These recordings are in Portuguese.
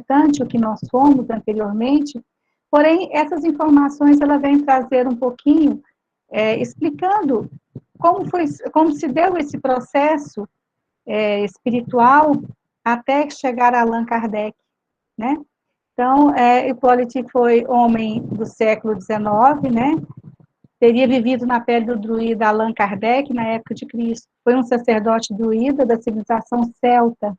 importante o que nós fomos anteriormente, porém, essas informações, ela vem trazer um pouquinho, explicando como se deu esse processo espiritual até chegar a Allan Kardec, né? Então, Hippolyte foi homem do século XIX, né? Teria vivido na pele do druida Allan Kardec, na época de Cristo. Foi um sacerdote druida da civilização celta.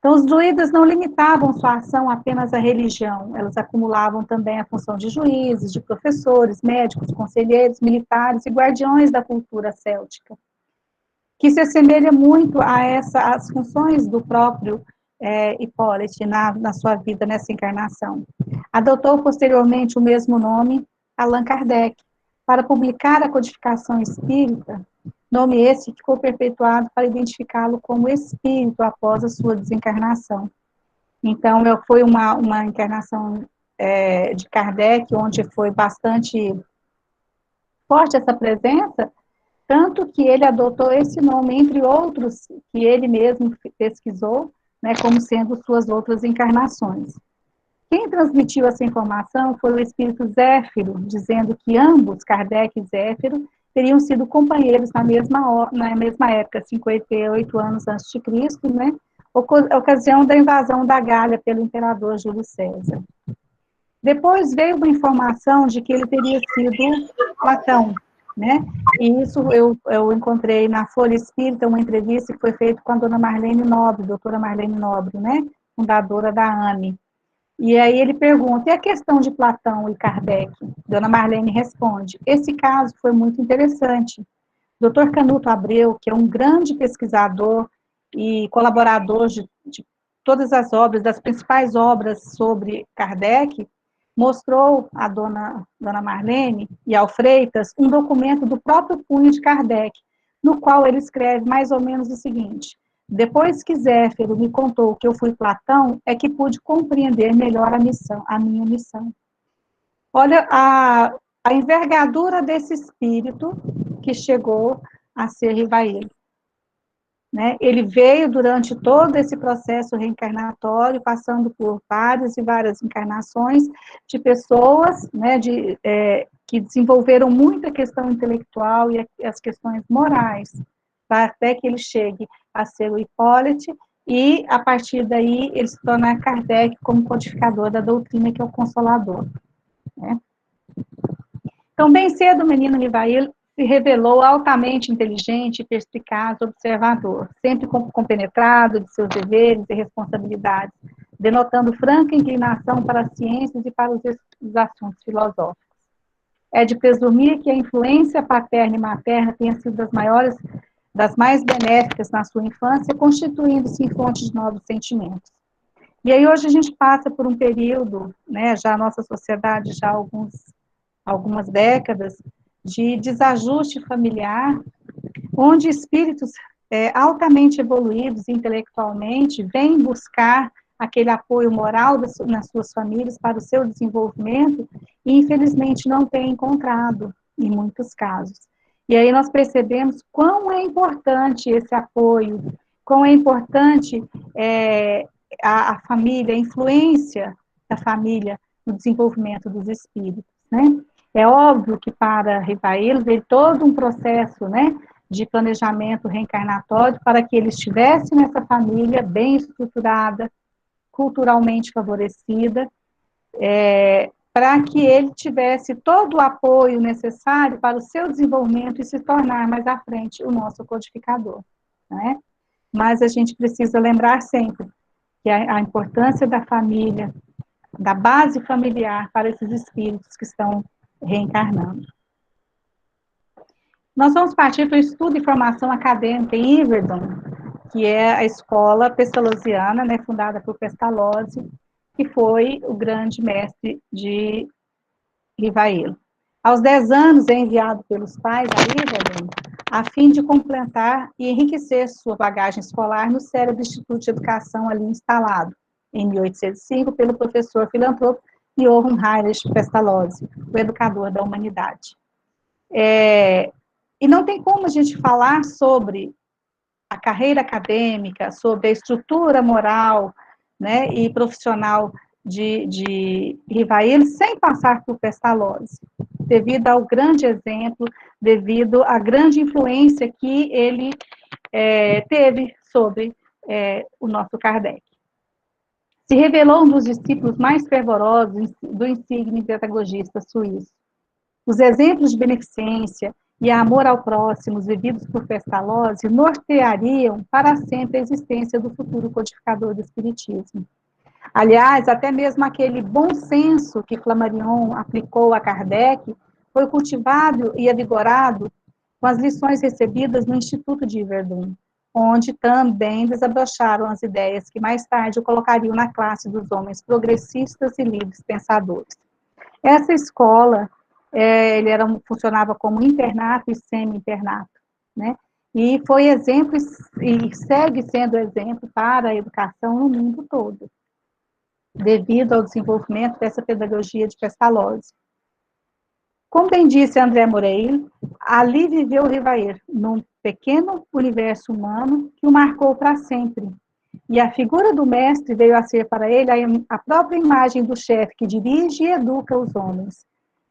Então, os druidas não limitavam sua ação apenas à religião, elas acumulavam também a função de juízes, de professores, médicos, conselheiros, militares e guardiões da cultura céltica, que se assemelha muito às funções do próprio Hippolyte na sua vida, nessa encarnação. Adotou posteriormente o mesmo nome, Allan Kardec, para publicar a codificação espírita, nome esse que ficou perpetuado para identificá-lo como espírito após a sua desencarnação. Então, foi uma encarnação de Kardec, onde foi bastante forte essa presença, tanto que ele adotou esse nome, entre outros, que ele mesmo pesquisou, né, como sendo suas outras encarnações. Quem transmitiu essa informação foi o espírito Zéfiro, dizendo que ambos, Kardec e Zéfiro, teriam sido companheiros na mesma época, 58 anos antes de Cristo, né, ocasião da invasão da Gália pelo imperador Júlio César. Depois veio uma informação de que ele teria sido Platão, né? E isso eu encontrei na Folha Espírita, uma entrevista que foi feita com a dona Marlene Nobre, doutora Marlene Nobre, né? Fundadora da AME. E aí ele pergunta, e a questão de Platão e Kardec? Dona Marlene responde, esse caso foi muito interessante. Dr. Canuto Abreu, que é um grande pesquisador e colaborador de todas as obras, das principais obras sobre Kardec, mostrou à dona Marlene e ao Freitas um documento do próprio punho de Kardec, no qual ele escreve mais ou menos o seguinte: depois que Zéfiro me contou que eu fui Platão, é que pude compreender melhor a minha missão. Olha a envergadura desse espírito que chegou a ser Rivail. Né? Ele veio durante todo esse processo reencarnatório, passando por várias e várias encarnações de pessoas, né, que desenvolveram muita questão intelectual e as questões morais, até que ele chegue a ser o Hippolyte, e a partir daí ele se torna Kardec como codificador da doutrina, que é o Consolador. Né? Então, bem cedo, o menino Rivail se revelou altamente inteligente, perspicaz, observador, sempre compenetrado de seus deveres e responsabilidades, denotando franca inclinação para as ciências e para os assuntos filosóficos. É de presumir que a influência paterna e materna tenha sido das mais benéficas na sua infância, constituindo-se em fonte de novos sentimentos. E aí hoje a gente passa por um período, né, já a nossa sociedade, já há algumas décadas, de desajuste familiar, onde espíritos altamente evoluídos intelectualmente vêm buscar aquele apoio moral nas suas famílias para o seu desenvolvimento e, infelizmente, não têm encontrado em muitos casos. E aí nós percebemos quão é importante esse apoio, quão é importante a família, a influência da família no desenvolvimento dos espíritos, né? É óbvio que para Rivail veio todo um processo, né, de planejamento reencarnatório para que ele estivesse nessa família bem estruturada, culturalmente favorecida, para que ele tivesse todo o apoio necessário para o seu desenvolvimento e se tornar mais à frente o nosso codificador. Né? Mas a gente precisa lembrar sempre que a importância da família, da base familiar para esses espíritos que estão reencarnando. Nós vamos partir para o estudo e formação acadêmica em Yverdon, que é a escola pestalozziana, né, fundada por Pestalozzi, que foi o grande mestre de Rivail. Aos 10 anos é enviado pelos pais a Yverdon, a fim de completar e enriquecer sua bagagem escolar no cérebro Instituto de Educação ali instalado, em 1805, pelo professor filantropo Johann Heinrich Pestalozzi, o educador da humanidade. E não tem como a gente falar sobre a carreira acadêmica, sobre a estrutura moral, né, e profissional de Rivail sem passar por Pestalozzi, devido ao grande exemplo, devido à grande influência que ele teve sobre o nosso Kardec. Se revelou um dos discípulos mais fervorosos do insigne pedagogista suíço. Os exemplos de beneficência e amor ao próximo vividos por Pestalozzi norteariam para sempre a existência do futuro codificador do Espiritismo. Aliás, até mesmo aquele bom senso que Flammarion aplicou a Kardec foi cultivado e avigorado com as lições recebidas no Instituto de Verdun, onde também desabrocharam as ideias que mais tarde o colocariam na classe dos homens progressistas e livres pensadores. Essa escola, funcionava como internato e semi-internato, né? E foi exemplo e segue sendo exemplo para a educação no mundo todo, devido ao desenvolvimento dessa pedagogia de Pestalozzi. Como bem disse André Moreira, ali viveu Rivair, num pequeno universo humano que o marcou para sempre. E a figura do mestre veio a ser para ele a própria imagem do chefe que dirige e educa os homens.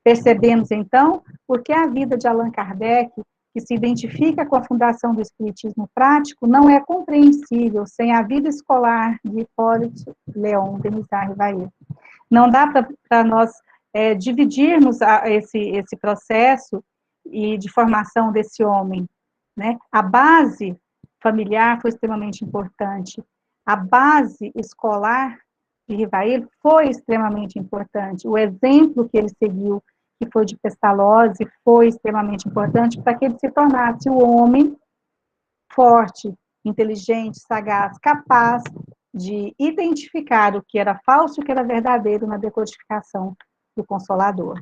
Percebemos, então, por que a vida de Allan Kardec, que se identifica com a fundação do Espiritismo prático, não é compreensível sem a vida escolar de Hippolyte Léon Denis Rivail. Não dá para nós dividirmos esse processo e de formação desse homem, né? A base familiar foi extremamente importante. A base escolar de Rivail foi extremamente importante. O exemplo que ele seguiu, que foi de Pestalozzi, foi extremamente importante para que ele se tornasse o homem forte, inteligente, sagaz, capaz de identificar o que era falso e o que era verdadeiro na decodificação do Consolador.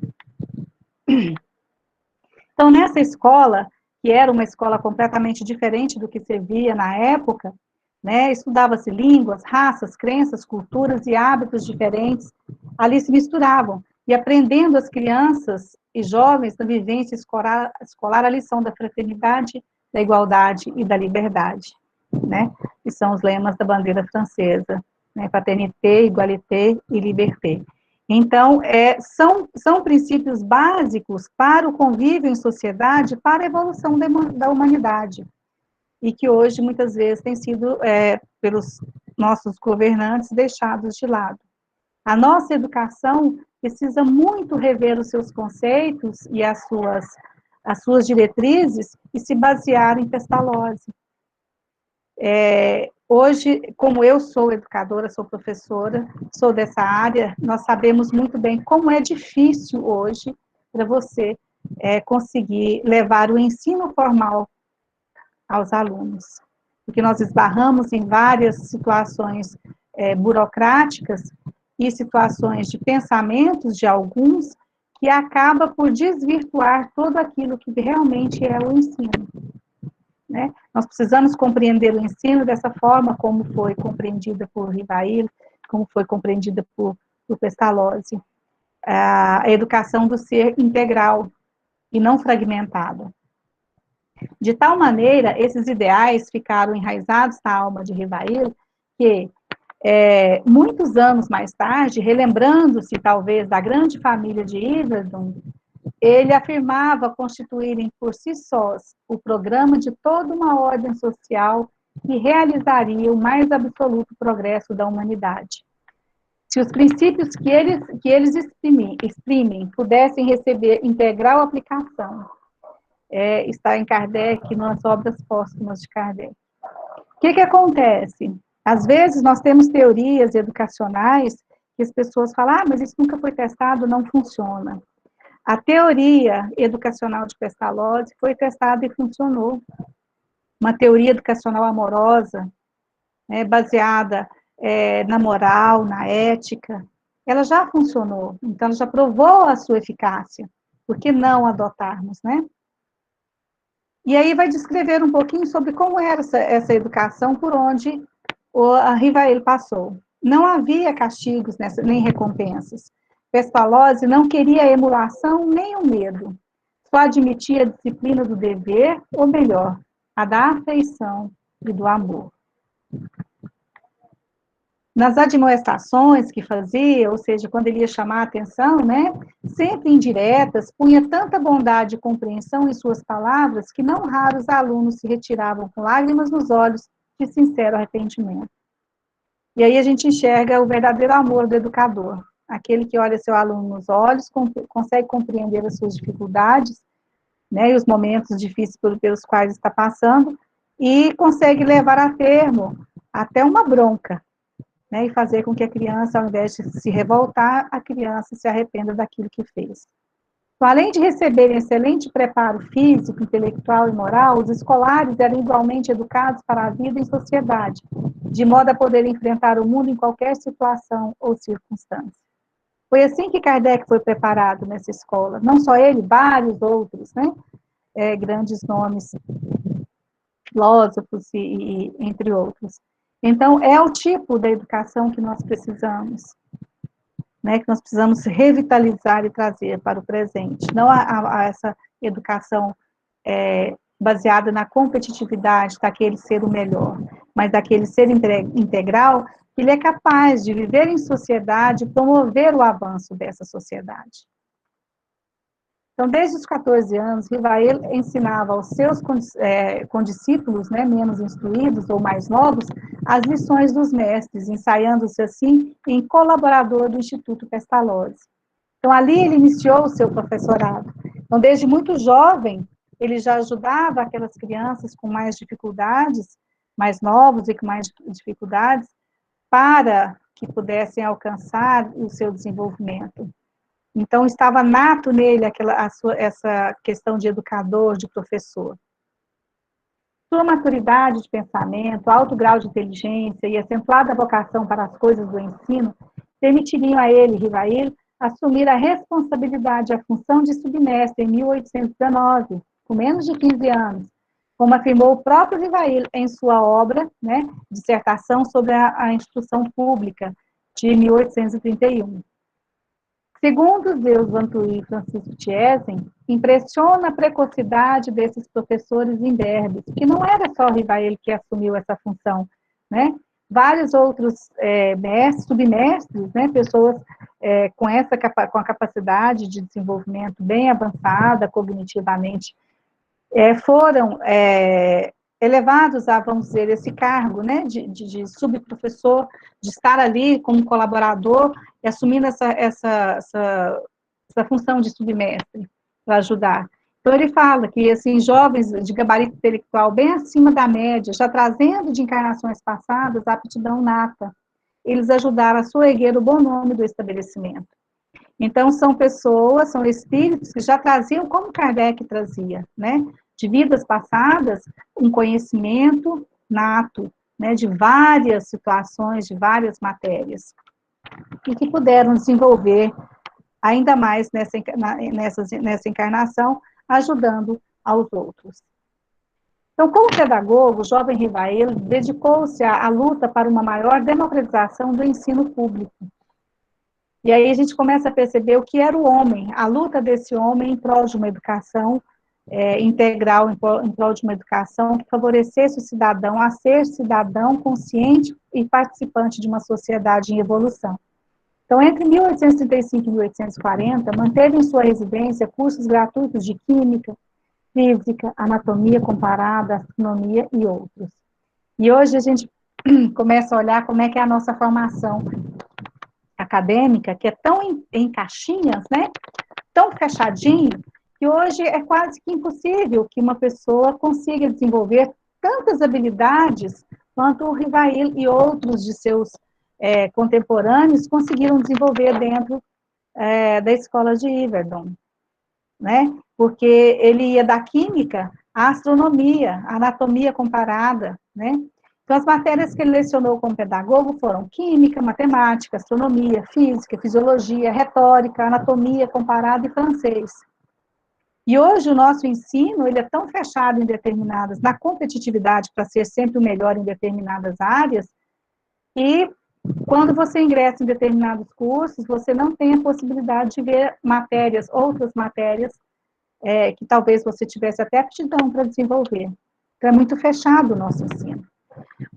Então, nessa escola, que era uma escola completamente diferente do que se via na época, né, estudava-se línguas, raças, crenças, culturas e hábitos diferentes, ali se misturavam, e aprendendo as crianças e jovens na vivência escolar a lição da fraternidade, da igualdade e da liberdade, né, que são os lemas da bandeira francesa, né, fraternité, égalité e liberté. Então, são princípios básicos para o convívio em sociedade, para a evolução da humanidade, e que hoje, muitas vezes, têm sido, pelos nossos governantes, deixados de lado. A nossa educação precisa muito rever os seus conceitos e as suas diretrizes e se basear em Pestalozzi. Hoje, como eu sou educadora, sou professora, sou dessa área, nós sabemos muito bem como é difícil hoje para você conseguir levar o ensino formal aos alunos, porque nós esbarramos em várias situações burocráticas e situações de pensamentos de alguns que acaba por desvirtuar tudo aquilo que realmente é o ensino. Né? Nós precisamos compreender o ensino dessa forma como foi compreendida por Rivail, como foi compreendida por Pestalozzi. A educação do ser integral e não fragmentada. De tal maneira, esses ideais ficaram enraizados na alma de Rivail, que muitos anos mais tarde, relembrando-se talvez da grande família de Yverdon, ele afirmava constituírem por si sós o programa de toda uma ordem social que realizaria o mais absoluto progresso da humanidade. Se os princípios que eles exprimem pudessem receber integral aplicação, está em Kardec, nas obras póstumas de Kardec. O que acontece? Às vezes nós temos teorias educacionais que as pessoas falam, mas isso nunca foi testado, não funciona. A teoria educacional de Pestalozzi foi testada e funcionou. Uma teoria educacional amorosa, baseada na moral, na ética, ela já funcionou, então ela já provou a sua eficácia. Por que não adotarmos, né? E aí vai descrever um pouquinho sobre como era essa educação por onde a Rivail passou. Não havia castigos nem recompensas. Pestalozzi não queria a emulação nem o medo. Só admitia a disciplina do dever, ou melhor, a da afeição e do amor. Nas admoestações que fazia, ou seja, quando ele ia chamar a atenção, né, sempre indiretas, punha tanta bondade e compreensão em suas palavras que não raros alunos se retiravam com lágrimas nos olhos de sincero arrependimento. E aí a gente enxerga o verdadeiro amor do educador, aquele que olha seu aluno nos olhos, consegue compreender as suas dificuldades, né, e os momentos difíceis pelos quais está passando, e consegue levar a termo até uma bronca, né, e fazer com que a criança, ao invés de se revoltar, a criança se arrependa daquilo que fez. Então, além de receberem excelente preparo físico, intelectual e moral, os escolares eram igualmente educados para a vida em sociedade, de modo a poder enfrentar o mundo em qualquer situação ou circunstância. Foi assim que Kardec foi preparado nessa escola. Não só ele, vários outros, né? Grandes nomes, filósofos e entre outros. Então, é o tipo da educação que nós precisamos, né, que nós precisamos revitalizar e trazer para o presente. Não a essa educação baseada na competitividade daquele ser o melhor, mas daquele ser integral, que ele é capaz de viver em sociedade e promover o avanço dessa sociedade. Então, desde os 14 anos, Rivael ensinava aos seus condiscípulos, né, menos instruídos ou mais novos, as lições dos mestres, ensaiando-se assim em colaborador do Instituto Pestalozzi. Então, ali ele iniciou o seu professorado. Então, desde muito jovem, ele já ajudava aquelas crianças com mais dificuldades, mais novos e com mais dificuldades, para que pudessem alcançar o seu desenvolvimento. Então, estava nato nele essa questão de educador, de professor. Sua maturidade de pensamento, alto grau de inteligência e acentuada vocação para as coisas do ensino permitiriam a ele, Rivail, assumir a responsabilidade e a função de submestre em 1819, com menos de 15 anos, como afirmou o próprio Rivail em sua obra, né, dissertação sobre a instrução pública, de 1831. Segundo Zeus Vantui e Francisco Thiessen, impressiona a precocidade desses professores imberbes, que não era só Rivail que assumiu essa função, né? Vários outros mestres, submestres, né, pessoas com a capacidade de desenvolvimento bem avançada cognitivamente, foram elevados a, vamos dizer, esse cargo, né, de subprofessor, de estar ali como colaborador e assumindo essa função de submestre para ajudar. Então, ele fala que, assim, jovens de gabarito intelectual bem acima da média, já trazendo de encarnações passadas a aptidão nata, eles ajudaram a soerguer o bom nome do estabelecimento. Então, são pessoas, são espíritos que já traziam, como Kardec trazia, né? De vidas passadas, um conhecimento nato, né? De várias situações, de várias matérias, e que puderam desenvolver ainda mais nessa encarnação, ajudando aos outros. Então, como pedagogo, o jovem Rivail dedicou-se à luta para uma maior democratização do ensino público. E aí a gente começa a perceber o que era o homem, a luta desse homem em prol de uma educação integral, em prol de uma educação que favorecesse o cidadão a ser cidadão consciente e participante de uma sociedade em evolução. Então, entre 1835 e 1840, manteve em sua residência cursos gratuitos de química, física, anatomia comparada, astronomia e outros. E hoje a gente começa a olhar como é que é a nossa formação acadêmica, que é tão em caixinhas, né? Tão fechadinho, que hoje é quase que impossível que uma pessoa consiga desenvolver tantas habilidades quanto o Rivail e outros de seus contemporâneos conseguiram desenvolver dentro da escola de Yverdon, né? Porque ele ia da química à astronomia, à anatomia comparada, né? Então, as matérias que ele lecionou como pedagogo foram química, matemática, astronomia, física, fisiologia, retórica, anatomia comparada e francês. E hoje o nosso ensino, ele é tão fechado em determinadas, na competitividade para ser sempre o melhor em determinadas áreas, e quando você ingressa em determinados cursos, você não tem a possibilidade de ver matérias, outras matérias, que talvez você tivesse até aptidão para desenvolver. Então, é muito fechado o nosso ensino.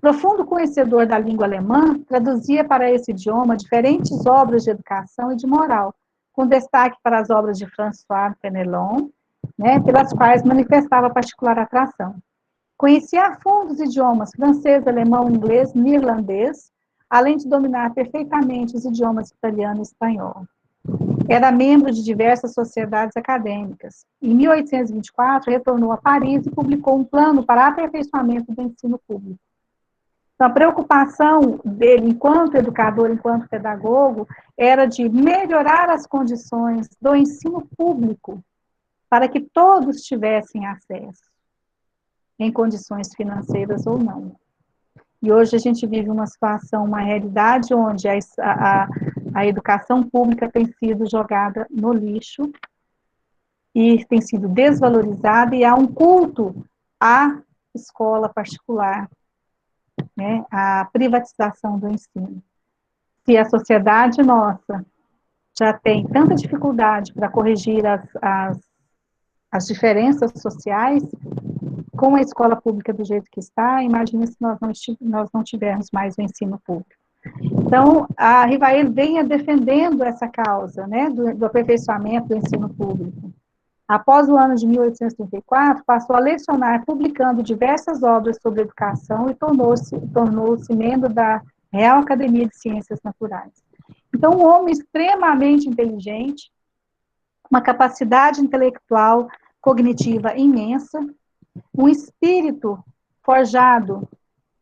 Profundo conhecedor da língua alemã, traduzia para esse idioma diferentes obras de educação e de moral, com destaque para as obras de François Fenelon, né, pelas quais manifestava particular atração. Conhecia a fundo os idiomas francês, alemão, inglês, neerlandês, além de dominar perfeitamente os idiomas italiano e espanhol. Era membro de diversas sociedades acadêmicas. Em 1824, retornou a Paris e publicou um plano para aperfeiçoamento do ensino público. Então, a preocupação dele, enquanto educador, enquanto pedagogo, era de melhorar as condições do ensino público para que todos tivessem acesso, em condições financeiras ou não. E hoje a gente vive uma situação, uma realidade onde a educação pública tem sido jogada no lixo e tem sido desvalorizada, e há um culto à escola particular, né, à privatização do ensino. Se a sociedade nossa já tem tanta dificuldade para corrigir as diferenças sociais, com a escola pública do jeito que está, imagine se nós não tivermos mais o ensino público. Então, a Rivail vem defendendo essa causa, né, do aperfeiçoamento do ensino público. Após o ano de 1834, passou a lecionar, publicando diversas obras sobre educação e tornou-se membro da Real Academia de Ciências Naturais. Então, um homem extremamente inteligente, uma capacidade intelectual, cognitiva imensa, um espírito forjado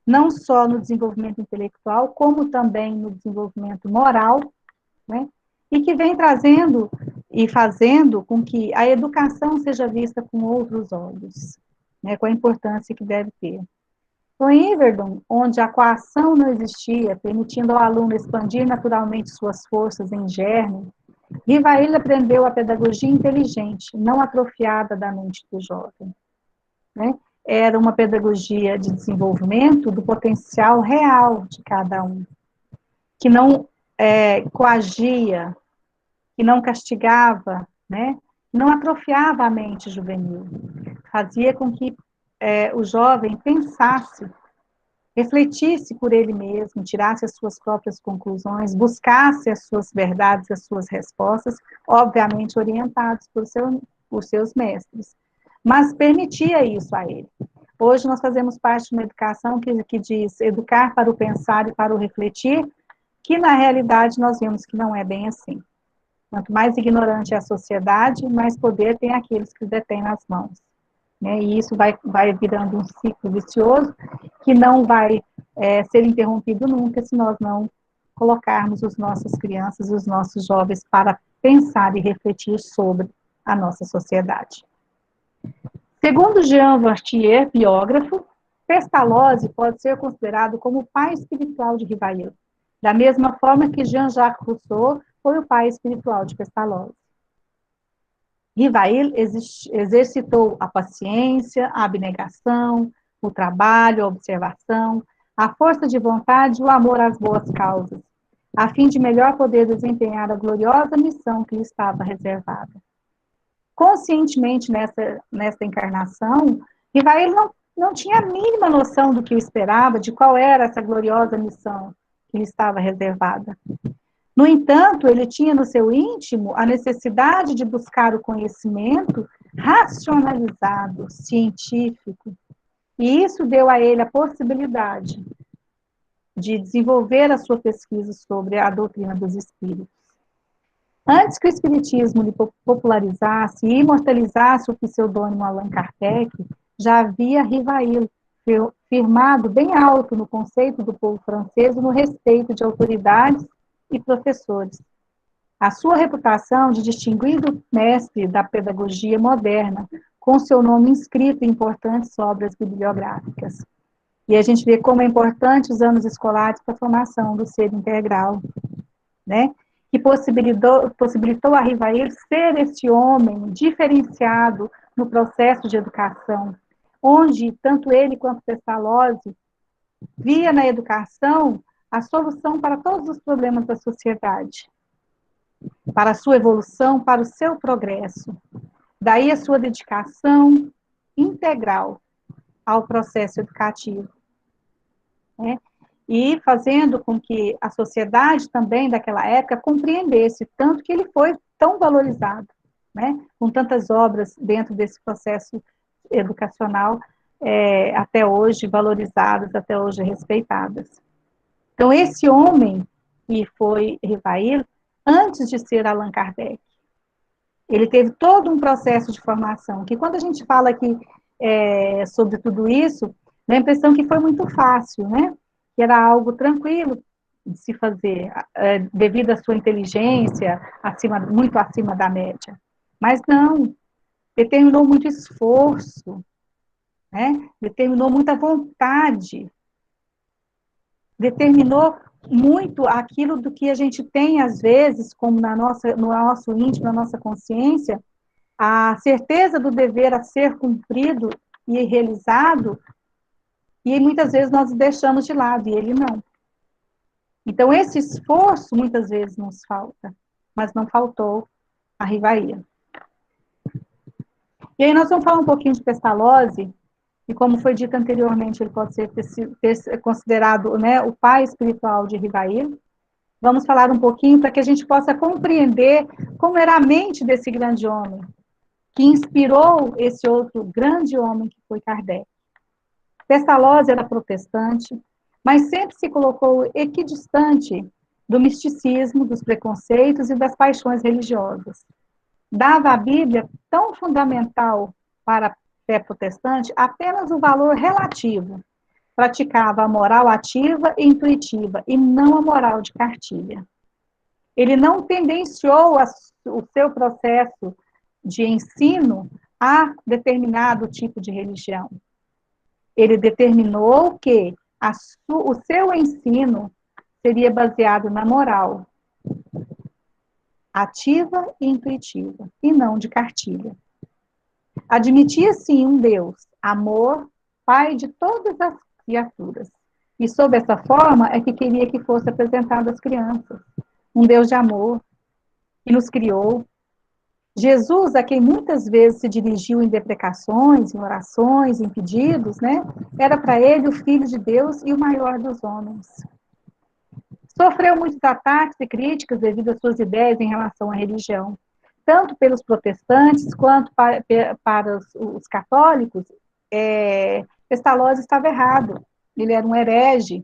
não só no desenvolvimento intelectual, como também no desenvolvimento moral, né? E que vem trazendo e fazendo com que a educação seja vista com outros olhos, né? Com a importância que deve ter. Então, em Yverdon, onde a coação não existia, permitindo ao aluno expandir naturalmente suas forças em germe, Rivail aprendeu a pedagogia inteligente, não atrofiada da mente do jovem, né? Era uma pedagogia de desenvolvimento do potencial real de cada um, que não coagia, que não castigava, né? Não atrofiava a mente juvenil, fazia com que o jovem pensasse, refletisse por ele mesmo, tirasse as suas próprias conclusões, buscasse as suas verdades, as suas respostas, obviamente orientados por seus mestres, mas permitia isso a ele. Hoje nós fazemos parte de uma educação que diz educar para o pensar e para o refletir, que na realidade nós vemos que não é bem assim. Quanto mais ignorante é a sociedade, mais poder tem aqueles que detêm nas mãos, né? E isso vai virando um ciclo vicioso que não vai ser interrompido nunca se nós não colocarmos as nossas crianças e os nossos jovens para pensar e refletir sobre a nossa sociedade. Segundo Jean Vartier, biógrafo, Pestalozzi pode ser considerado como o pai espiritual de Rivail, da mesma forma que Jean-Jacques Rousseau foi o pai espiritual de Pestalozzi. Rivail exercitou a paciência, a abnegação, o trabalho, a observação, a força de vontade e o amor às boas causas, a fim de melhor poder desempenhar a gloriosa missão que lhe estava reservada. Conscientemente nessa encarnação, Rivail não tinha a mínima noção do que o esperava, de qual era essa gloriosa missão que lhe estava reservada. No entanto, ele tinha no seu íntimo a necessidade de buscar o conhecimento racionalizado, científico, e isso deu a ele a possibilidade de desenvolver a sua pesquisa sobre a doutrina dos espíritos. Antes que o espiritismo lhe popularizasse e imortalizasse o pseudônimo Allan Kardec, já havia Rivail firmado bem alto no conceito do povo francês no respeito de autoridades e professores. A sua reputação de distinguido mestre da pedagogia moderna, com seu nome inscrito em importantes obras bibliográficas. E a gente vê como é importante os anos escolares para a formação do ser integral, né? Que possibilitou a Rivail ser esse homem diferenciado no processo de educação, onde tanto ele quanto Pestalozzi via na educação a solução para todos os problemas da sociedade, para a sua evolução, para o seu progresso. Daí a sua dedicação integral ao processo educativo. né? E fazendo com que a sociedade também daquela época compreendesse tanto que ele foi tão valorizado, né? Com tantas obras dentro desse processo educacional, até hoje valorizadas, até hoje respeitadas. Então, esse homem que foi Rivail, antes de ser Allan Kardec, ele teve todo um processo de formação, que quando a gente fala aqui sobre tudo isso, dá a impressão que foi muito fácil, né? Que era algo tranquilo de se fazer, devido à sua inteligência, muito acima da média. Mas não, determinou muito esforço, né? Determinou muita vontade, determinou muito aquilo do que a gente tem, às vezes, como no nosso íntimo, na nossa consciência, a certeza do dever a ser cumprido e realizado, e muitas vezes nós deixamos de lado, e ele não. Então, esse esforço muitas vezes nos falta, mas não faltou a Rivaíra. E aí nós vamos falar um pouquinho de Pestalozzi, e como foi dito anteriormente, ele pode ser considerado, né, o pai espiritual de Rivaíra. Vamos falar um pouquinho para que a gente possa compreender como era a mente desse grande homem, que inspirou esse outro grande homem que foi Kardec. Pestalozzi era protestante, mas sempre se colocou equidistante do misticismo, dos preconceitos e das paixões religiosas. Dava à Bíblia tão fundamental para a fé protestante apenas o valor relativo. Praticava a moral ativa e intuitiva, e não a moral de cartilha. Ele não tendenciou o seu processo de ensino a determinado tipo de religião. Ele determinou que o seu ensino seria baseado na moral ativa e intuitiva, e não de cartilha. Admitia, sim, um Deus, amor, Pai de todas as criaturas. E, sob essa forma, é que queria que fosse apresentado às crianças. Um Deus de amor, que nos criou. Jesus, a quem muitas vezes se dirigiu em deprecações, em orações, em pedidos, né? Era para ele o Filho de Deus e o maior dos homens. Sofreu muitos ataques e críticas devido às suas ideias em relação à religião. Tanto pelos protestantes quanto para os católicos, Pestalozzi estava errado. Ele era um herege,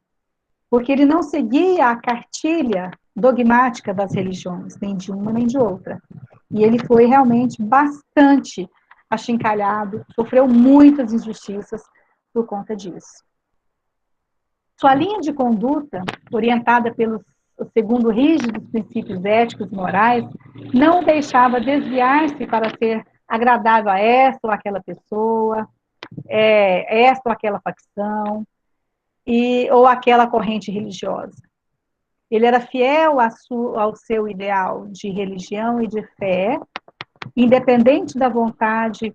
porque ele não seguia a cartilha dogmática das religiões, nem de uma nem de outra. E ele foi realmente bastante achincalhado, sofreu muitas injustiças por conta disso. Sua linha de conduta, orientada segundo rígidos princípios éticos e morais, não deixava desviar-se para ser agradável a esta ou aquela pessoa, esta ou aquela facção, ou aquela corrente religiosa. Ele era fiel ao seu ideal de religião e de fé, independente da vontade,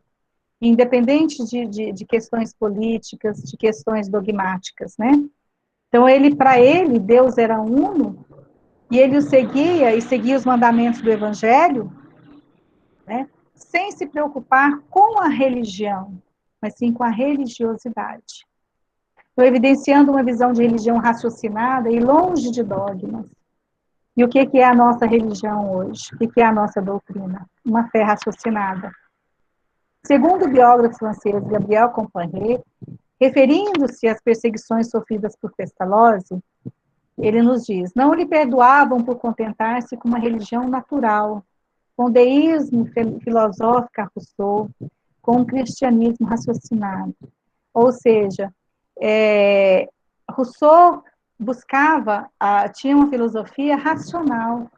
independente de questões políticas, de questões dogmáticas, né? Então, para ele, Deus era uno, e ele o seguia, e seguia os mandamentos do Evangelho, né? Sem se preocupar com a religião, mas sim com a religiosidade. Estou evidenciando uma visão de religião raciocinada e longe de dogmas. E o que é a nossa religião hoje? O que é a nossa doutrina? Uma fé raciocinada. Segundo o biógrafo francês Gabriel Comparet, referindo-se às perseguições sofridas por Pestalozzi, ele nos diz: não lhe perdoavam por contentar-se com uma religião natural, com o deísmo filosófico a Rousseau, com o cristianismo raciocinado. Ou seja, Rousseau tinha uma filosofia racional,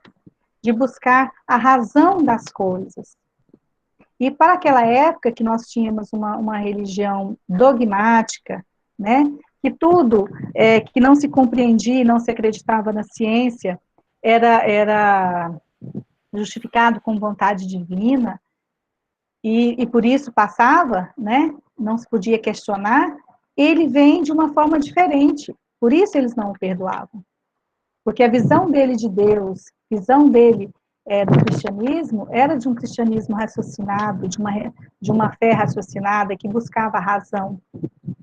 de buscar a razão das coisas. E para aquela época que nós tínhamos uma religião dogmática, né, que tudo que não se compreendia, não se acreditava na ciência, era justificado com vontade divina, e por isso passava, né, não se podia questionar, ele vem de uma forma diferente, por isso eles não o perdoavam. Porque a visão dele de Deus, visão dele do cristianismo, era de um cristianismo raciocinado, de uma fé raciocinada que buscava a razão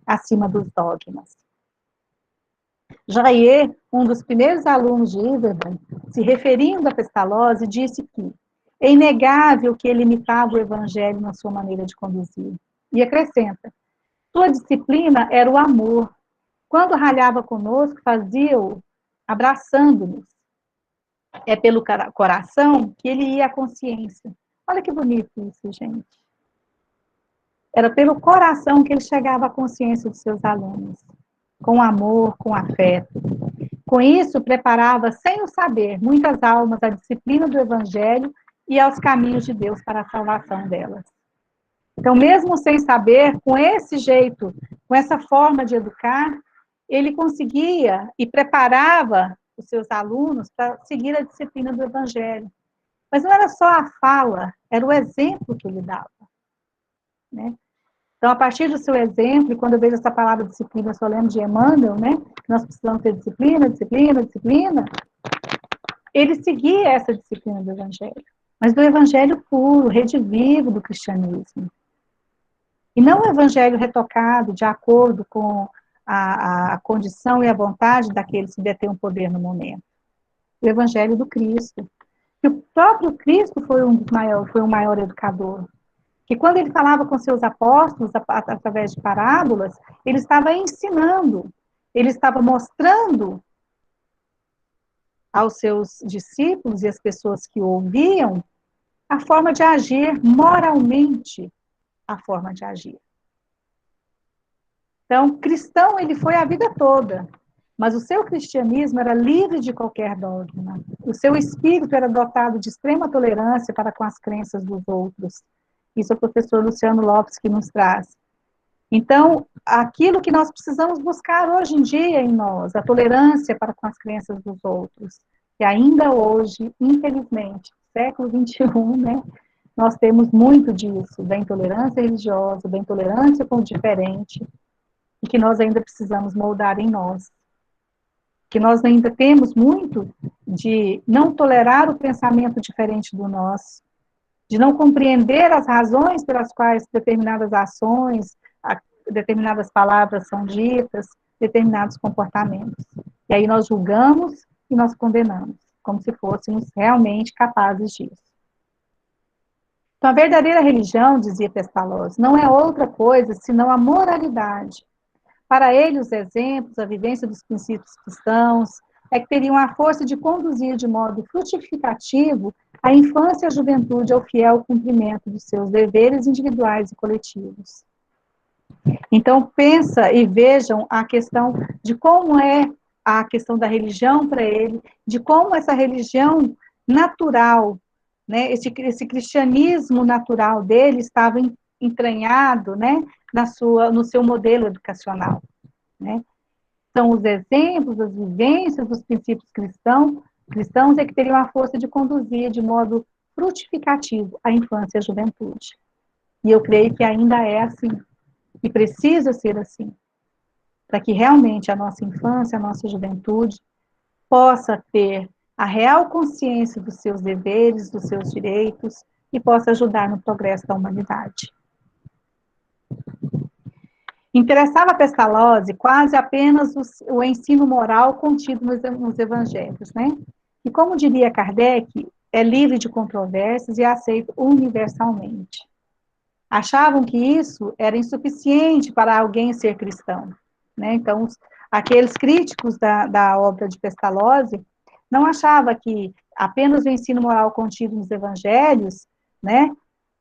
acima dos dogmas. Jair, um dos primeiros alunos de Hildebrand, se referindo à Pestalozzi, disse que é inegável que ele imitava o evangelho na sua maneira de conduzir. E acrescenta, sua disciplina era o amor. Quando ralhava conosco, fazia-o abraçando-nos. É pelo coração que ele ia à consciência. Olha que bonito isso, gente. Era pelo coração que ele chegava à consciência dos seus alunos, com amor, com afeto. Com isso, preparava, sem o saber, muitas almas à disciplina do Evangelho e aos caminhos de Deus para a salvação delas. Então, mesmo sem saber, com esse jeito, com essa forma de educar, ele conseguia e preparava os seus alunos para seguir a disciplina do Evangelho. Mas não era só a fala, era o exemplo que ele dava, né? Então, a partir do seu exemplo, e quando eu vejo essa palavra disciplina, eu só lembro de Emmanuel, né? Nós precisamos ter disciplina, disciplina, disciplina. Ele seguia essa disciplina do Evangelho, mas do Evangelho puro, redivivo do cristianismo. E não o Evangelho retocado de acordo com a condição e a vontade daqueles que detêm o poder no momento. O Evangelho do Cristo. E o próprio Cristo foi foi o maior educador. Que quando ele falava com seus apóstolos, através de parábolas, ele estava ensinando, ele estava mostrando aos seus discípulos e às pessoas que o ouviam a forma de agir moralmente, a forma de agir. Então, cristão ele foi a vida toda, mas o seu cristianismo era livre de qualquer dogma. O seu espírito era dotado de extrema tolerância para com as crenças dos outros. Isso é o professor Luciano Lopes que nos traz. Então, aquilo que nós precisamos buscar hoje em dia em nós, a tolerância para com as crenças dos outros, que ainda hoje, infelizmente, século XXI, né, nós temos muito disso, da intolerância religiosa, da intolerância com o diferente, e que nós ainda precisamos moldar em nós. Que nós ainda temos muito de não tolerar o pensamento diferente do nosso, de não compreender as razões pelas quais determinadas ações, determinadas palavras são ditas, determinados comportamentos. E aí nós julgamos e nós condenamos, como se fôssemos realmente capazes disso. Então, a verdadeira religião, dizia Pestalozzi, não é outra coisa senão a moralidade. Para ele, os exemplos, a vivência dos princípios cristãos, é que teriam a força de conduzir de modo frutificativo a infância e a juventude ao fiel cumprimento dos seus deveres individuais e coletivos. Então, pensa e vejam a questão de como é a questão da religião para ele, de como essa religião natural, né, esse cristianismo natural dele estava entranhado, né, no seu modelo educacional, né? São os exemplos, as vivências dos princípios cristãos é que teriam a força de conduzir de modo frutificativo a infância e a juventude. E eu creio que ainda é assim, e precisa ser assim, para que realmente a nossa infância, a nossa juventude, possa ter a real consciência dos seus deveres, dos seus direitos, e possa ajudar no progresso da humanidade. Interessava a Pestalozzi quase apenas o ensino moral contido nos evangelhos, né? E como diria Kardec, é livre de controvérsias e aceito universalmente. Achavam que isso era insuficiente para alguém ser cristão, né? Então, aqueles críticos da obra de Pestalozzi não achavam que apenas o ensino moral contido nos evangelhos, né?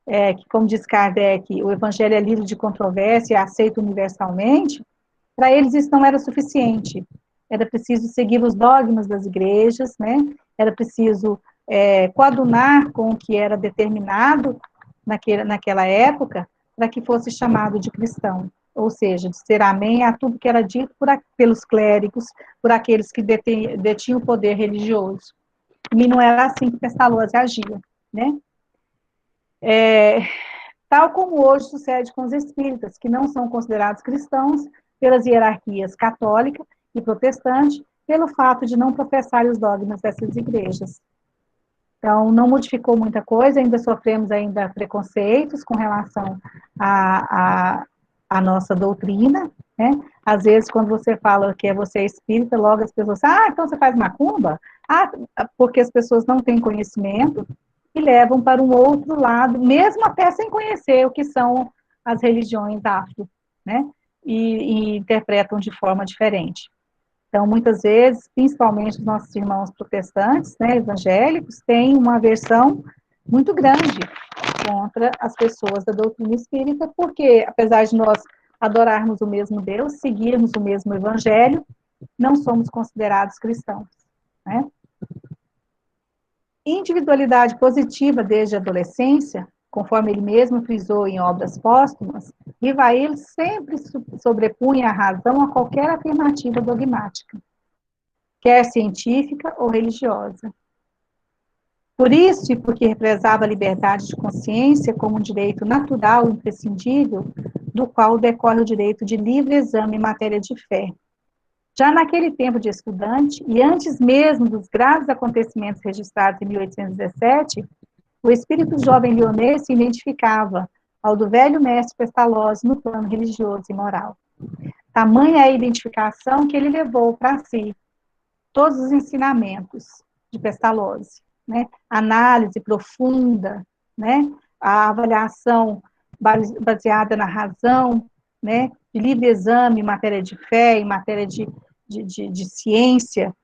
Que, como diz Kardec, o evangelho é livre de controvérsia e aceito universalmente, para eles isso não era suficiente. Era preciso seguir os dogmas das igrejas, né? Era preciso coadunar com o que era determinado naquela época, para que fosse chamado de cristão. Ou seja, de ser amém a tudo que era dito pelos clérigos, por aqueles que detinham o poder religioso. E não era assim que Pestalozzi agia, né? Tal como hoje sucede com os espíritas, que não são considerados cristãos pelas hierarquias católica e protestante, pelo fato de não professarem os dogmas dessas igrejas. Então, não modificou muita coisa, ainda sofremos ainda preconceitos com relação à nossa doutrina, né? Às vezes, quando você fala que você é espírita, logo as pessoas falam, então você faz macumba? Ah, porque as pessoas não têm conhecimento e levam para um outro lado, mesmo até sem conhecer o que são as religiões afro, né? E interpretam de forma diferente. Então, muitas vezes, principalmente os nossos irmãos protestantes, né, evangélicos, têm uma aversão muito grande contra as pessoas da doutrina espírita, porque, apesar de nós adorarmos o mesmo Deus, seguirmos o mesmo evangelho, não somos considerados cristãos, né? Individualidade positiva desde a adolescência, conforme ele mesmo frisou em obras póstumas, Rivail sempre sobrepunha a razão a qualquer afirmativa dogmática, quer científica ou religiosa. Por isso, e porque represava a liberdade de consciência como um direito natural e imprescindível, do qual decorre o direito de livre exame em matéria de fé. Já naquele tempo de estudante, e antes mesmo dos graves acontecimentos registrados em 1817, o espírito jovem leonês se identificava ao do velho mestre Pestalozzi no plano religioso e moral. Tamanha é a identificação que ele levou para si todos os ensinamentos de Pestalozzi, né? Análise profunda, né? A avaliação baseada na razão, né? De livre exame em matéria de fé, em matéria de ciência,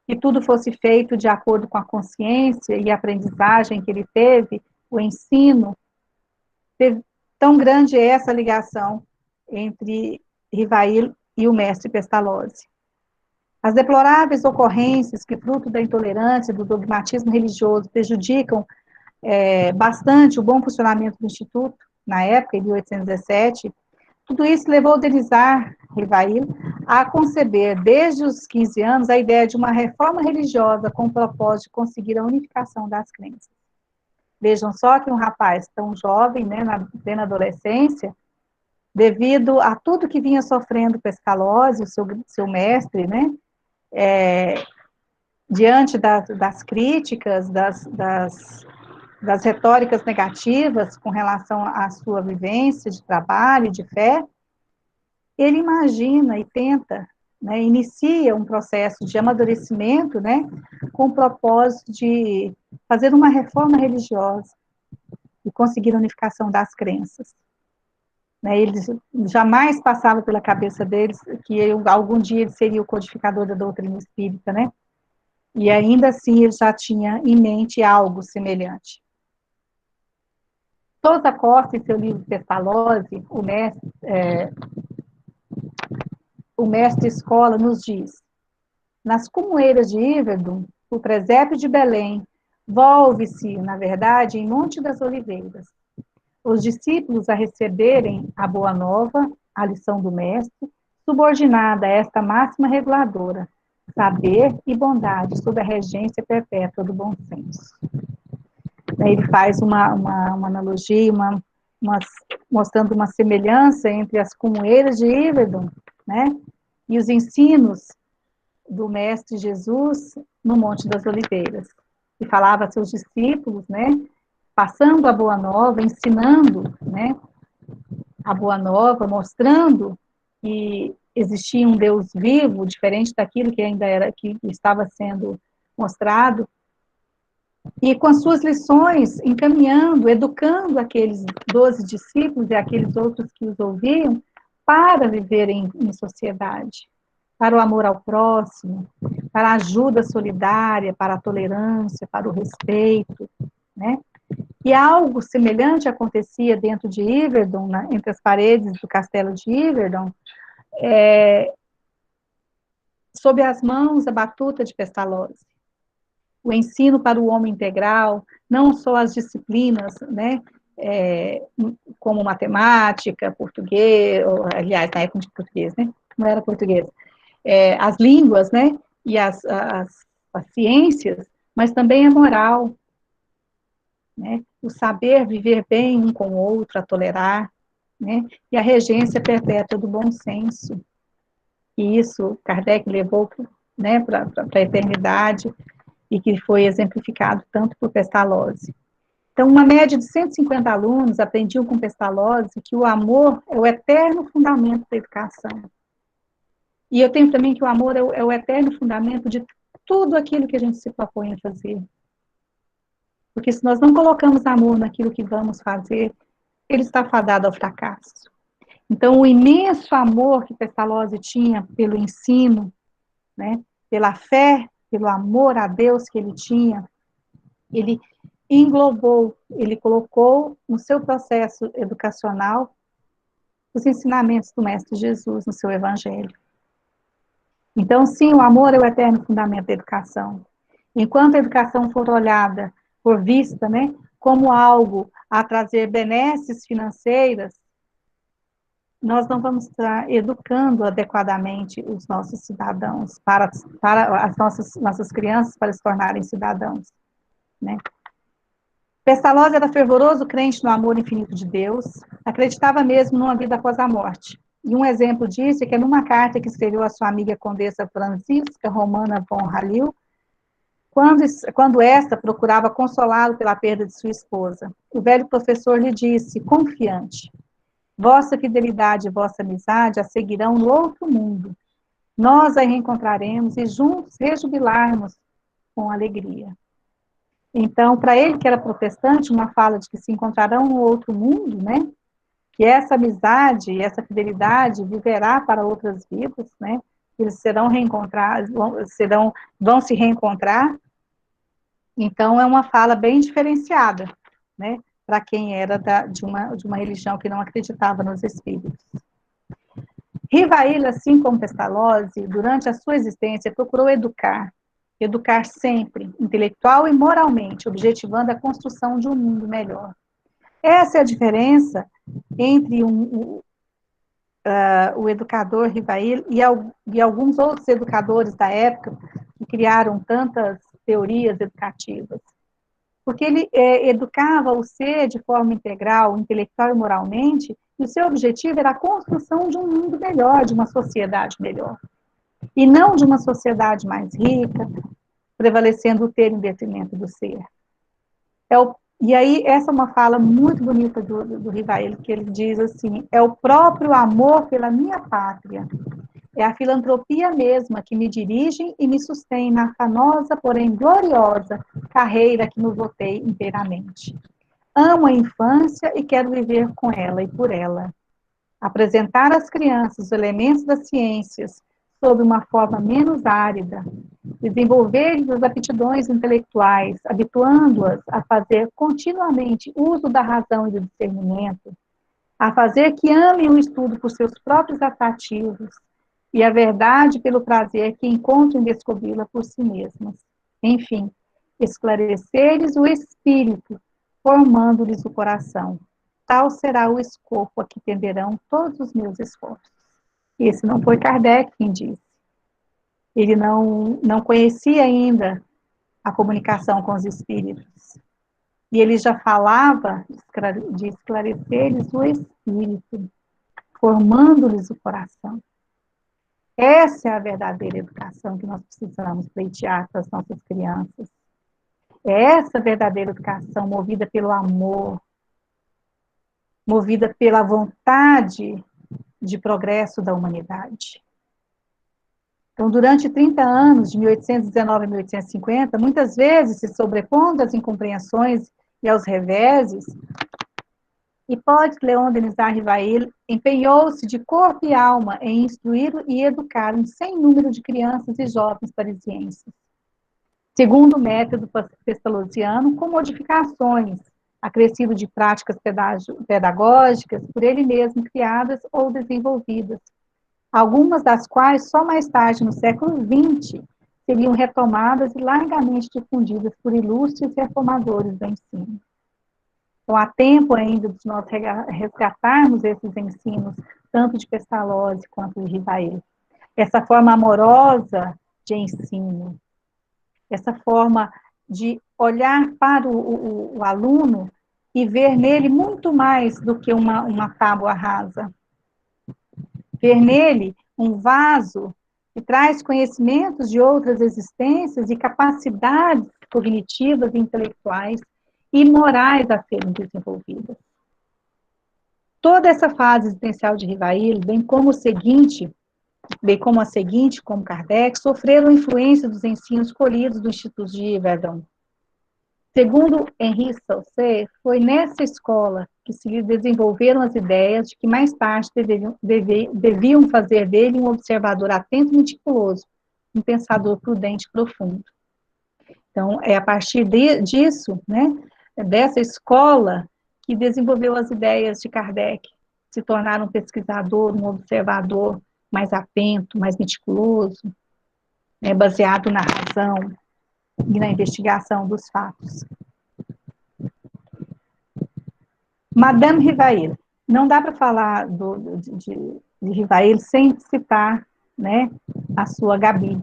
que tudo fosse feito de acordo com a consciência e a aprendizagem que ele teve, o ensino. Tão grande é essa ligação entre Rivail e o mestre Pestalozzi. As deploráveis ocorrências que, fruto da intolerância, do dogmatismo religioso, prejudicam bastante o bom funcionamento do Instituto, na época, em 1817, tudo isso levou Denizar Rivail a conceber, desde os 15 anos, a ideia de uma reforma religiosa com o propósito de conseguir a unificação das crenças. Vejam só que um rapaz tão jovem, né, na plena adolescência, devido a tudo que vinha sofrendo Pestalozzi, o seu mestre, né, diante das críticas, das retóricas negativas com relação à sua vivência de trabalho, de fé, ele imagina e tenta, né, inicia um processo de amadurecimento, né, com o propósito de fazer uma reforma religiosa e conseguir a unificação das crenças. Né, eles jamais passava pela cabeça deles que algum dia ele seria o codificador da doutrina espírita, né? E ainda assim ele já tinha em mente algo semelhante. Sousa Costa, em seu livro Pestalozzi, o mestre escola nos diz: nas comoeiras de Yverdon, o presépio de Belém volve-se, na verdade, em Monte das Oliveiras. Os discípulos a receberem a boa nova, a lição do mestre, subordinada a esta máxima reguladora, saber e bondade sob a regência perpétua do bom senso. Ele faz uma analogia, mostrando uma semelhança entre as comoeiras de Yverdon, né, e os ensinos do Mestre Jesus no Monte das Oliveiras. E falava a seus discípulos, né, passando a Boa Nova, ensinando, né, a Boa Nova, mostrando que existia um Deus vivo, diferente daquilo que ainda era, que estava sendo mostrado, e com as suas lições, encaminhando, educando aqueles 12 discípulos e aqueles outros que os ouviam para viverem em sociedade, para o amor ao próximo, para a ajuda solidária, para a tolerância, para o respeito, né? E algo semelhante acontecia dentro de Yverdon, entre as paredes do castelo de Yverdon, sob as mãos a batuta de Pestalozzi. O ensino para o homem integral, não só as disciplinas, né, como matemática, português, ou, aliás, na época de português, né, não era português, as línguas, né, e as ciências, mas também a moral, né, o saber viver bem um com o outro, a tolerar, né, e a regência perpétua do bom senso. E isso Kardec levou, né, para a eternidade, e que foi exemplificado tanto por Pestalozzi. Então, uma média de 150 alunos aprendiam com Pestalozzi que o amor é o eterno fundamento da educação. E eu tenho também que o amor é o eterno fundamento de tudo aquilo que a gente se propõe a fazer. Porque se nós não colocamos amor naquilo que vamos fazer, ele está fadado ao fracasso. Então, o imenso amor que Pestalozzi tinha pelo ensino, né, pela fé, pelo amor a Deus que ele tinha, ele englobou, ele colocou no seu processo educacional os ensinamentos do Mestre Jesus no seu Evangelho. Então, sim, o amor é o eterno fundamento da educação. Enquanto a educação for olhada, for vista, né, como algo a trazer benesses financeiras, nós não vamos estar educando adequadamente os nossos cidadãos, para as nossas crianças para se tornarem cidadãos, né? Pestalozzi era fervoroso crente no amor infinito de Deus, acreditava mesmo numa vida após a morte. E um exemplo disso é que numa carta que escreveu à sua amiga Condessa Francisca Romana von Halil, quando esta procurava consolá-lo pela perda de sua esposa, o velho professor lhe disse, confiante, vossa fidelidade e vossa amizade a seguirão no outro mundo. Nós a reencontraremos e juntos rejubilarmos com alegria. Então, para ele, que era protestante, uma fala de que se encontrarão no outro mundo, né? Que essa amizade e essa fidelidade viverá para outras vidas, né? Eles serão reencontrados, vão se reencontrar. Então, é uma fala bem diferenciada, né? Para quem era de uma religião que não acreditava nos espíritos. Rivail, assim como Pestalozzi, durante a sua existência, procurou educar sempre, intelectual e moralmente, objetivando a construção de um mundo melhor. Essa é a diferença entre o educador Rivail e alguns outros educadores da época que criaram tantas teorias educativas. Porque ele educava o ser de forma integral, intelectual e moralmente, e o seu objetivo era a construção de um mundo melhor, de uma sociedade melhor. E não de uma sociedade mais rica, prevalecendo o ter em detrimento do ser. E aí, essa é uma fala muito bonita do Rivail, que ele diz assim, é o próprio amor pela minha pátria, é a filantropia mesma que me dirige e me sustém na afanosa, porém gloriosa, carreira que nos votei inteiramente. Amo a infância e quero viver com ela e por ela. Apresentar às crianças os elementos das ciências sob uma forma menos árida, desenvolver-lhes as aptidões intelectuais, habituando-as a fazer continuamente uso da razão e do discernimento, a fazer que amem o estudo por seus próprios atrativos e a verdade pelo prazer que encontram em descobri-la por si mesmas. Enfim, esclarecer-lhes o espírito, formando-lhes o coração. Tal será o escopo a que tenderão todos os meus esforços. Esse não foi Kardec quem disse. Ele não conhecia ainda a comunicação com os espíritos. E ele já falava de esclarecer-lhes o espírito, formando-lhes o coração. Essa é a verdadeira educação que nós precisamos pleitear para as nossas crianças. É essa verdadeira educação movida pelo amor, movida pela vontade de progresso da humanidade. Então, durante 30 anos, de 1819 a 1850, muitas vezes se sobrepondo às incompreensões e aos reveses, Hipólito Leon Denisard Rivail empenhou-se de corpo e alma em instruir e educar um sem número de crianças e jovens parisienses, segundo o método pestalozziano, com modificações, acrescido de práticas pedagógicas por ele mesmo criadas ou desenvolvidas, algumas das quais só mais tarde, no século XX, seriam retomadas e largamente difundidas por ilustres reformadores do ensino. Então, há tempo ainda de nós resgatarmos esses ensinos, tanto de Pestalozzi quanto de Rivail. Essa forma amorosa de ensino, essa forma de olhar para o aluno e ver nele muito mais do que uma tábua rasa. Ver nele um vaso que traz conhecimentos de outras existências e capacidades cognitivas e intelectuais e morais a serem desenvolvidas. Toda essa fase existencial de Rivail, bem como o seguinte, bem como a seguinte, como Kardec, sofreram influência dos ensinos colhidos do Instituto de Verdun. Segundo Henri Saussure, foi nessa escola que se desenvolveram as ideias de que mais tarde deviam fazer dele um observador atento e meticuloso, um pensador prudente e profundo. Então, é a partir disso, né, dessa escola, que desenvolveu as ideias de Kardec, se tornar um pesquisador, um observador mais atento, mais meticuloso, né, baseado na razão e na investigação dos fatos. Madame Rivail. Não dá para falar de Rivail sem citar, né, a sua Gabi,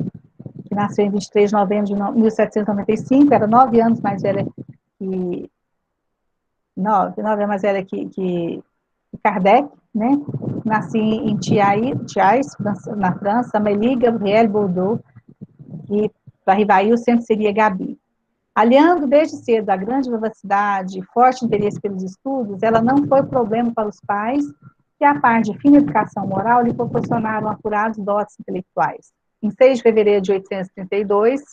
que nasceu em 23 de novembro de 1795, era 9 anos mais velha que... 9 anos mais velha que Kardec, né? Nasci em Thiais, na França, Amélie Gabrielle Bordeaux, e para Rivail sempre seria Gabi. Aliando desde cedo a grande vivacidade e forte interesse pelos estudos, ela não foi problema para os pais, que, a par de fina educação moral, lhe proporcionaram apurados dotes intelectuais. Em 6 de fevereiro de 1832,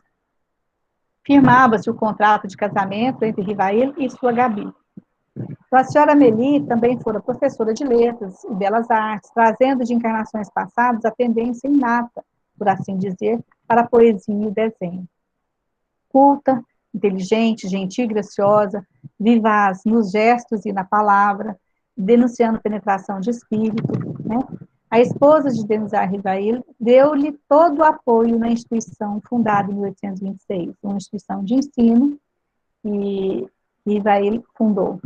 firmava-se o contrato de casamento entre Rivail e sua Gabi. Então, a senhora Amélie também fora professora de letras e belas artes, trazendo de encarnações passadas a tendência inata, por assim dizer, para a poesia e o desenho. Culta, inteligente, gentil e graciosa, vivaz nos gestos e na palavra, denunciando penetração de espírito, né? A esposa de Denisard Rivail deu-lhe todo o apoio na instituição fundada em 1826, uma instituição de ensino que Rivail fundou.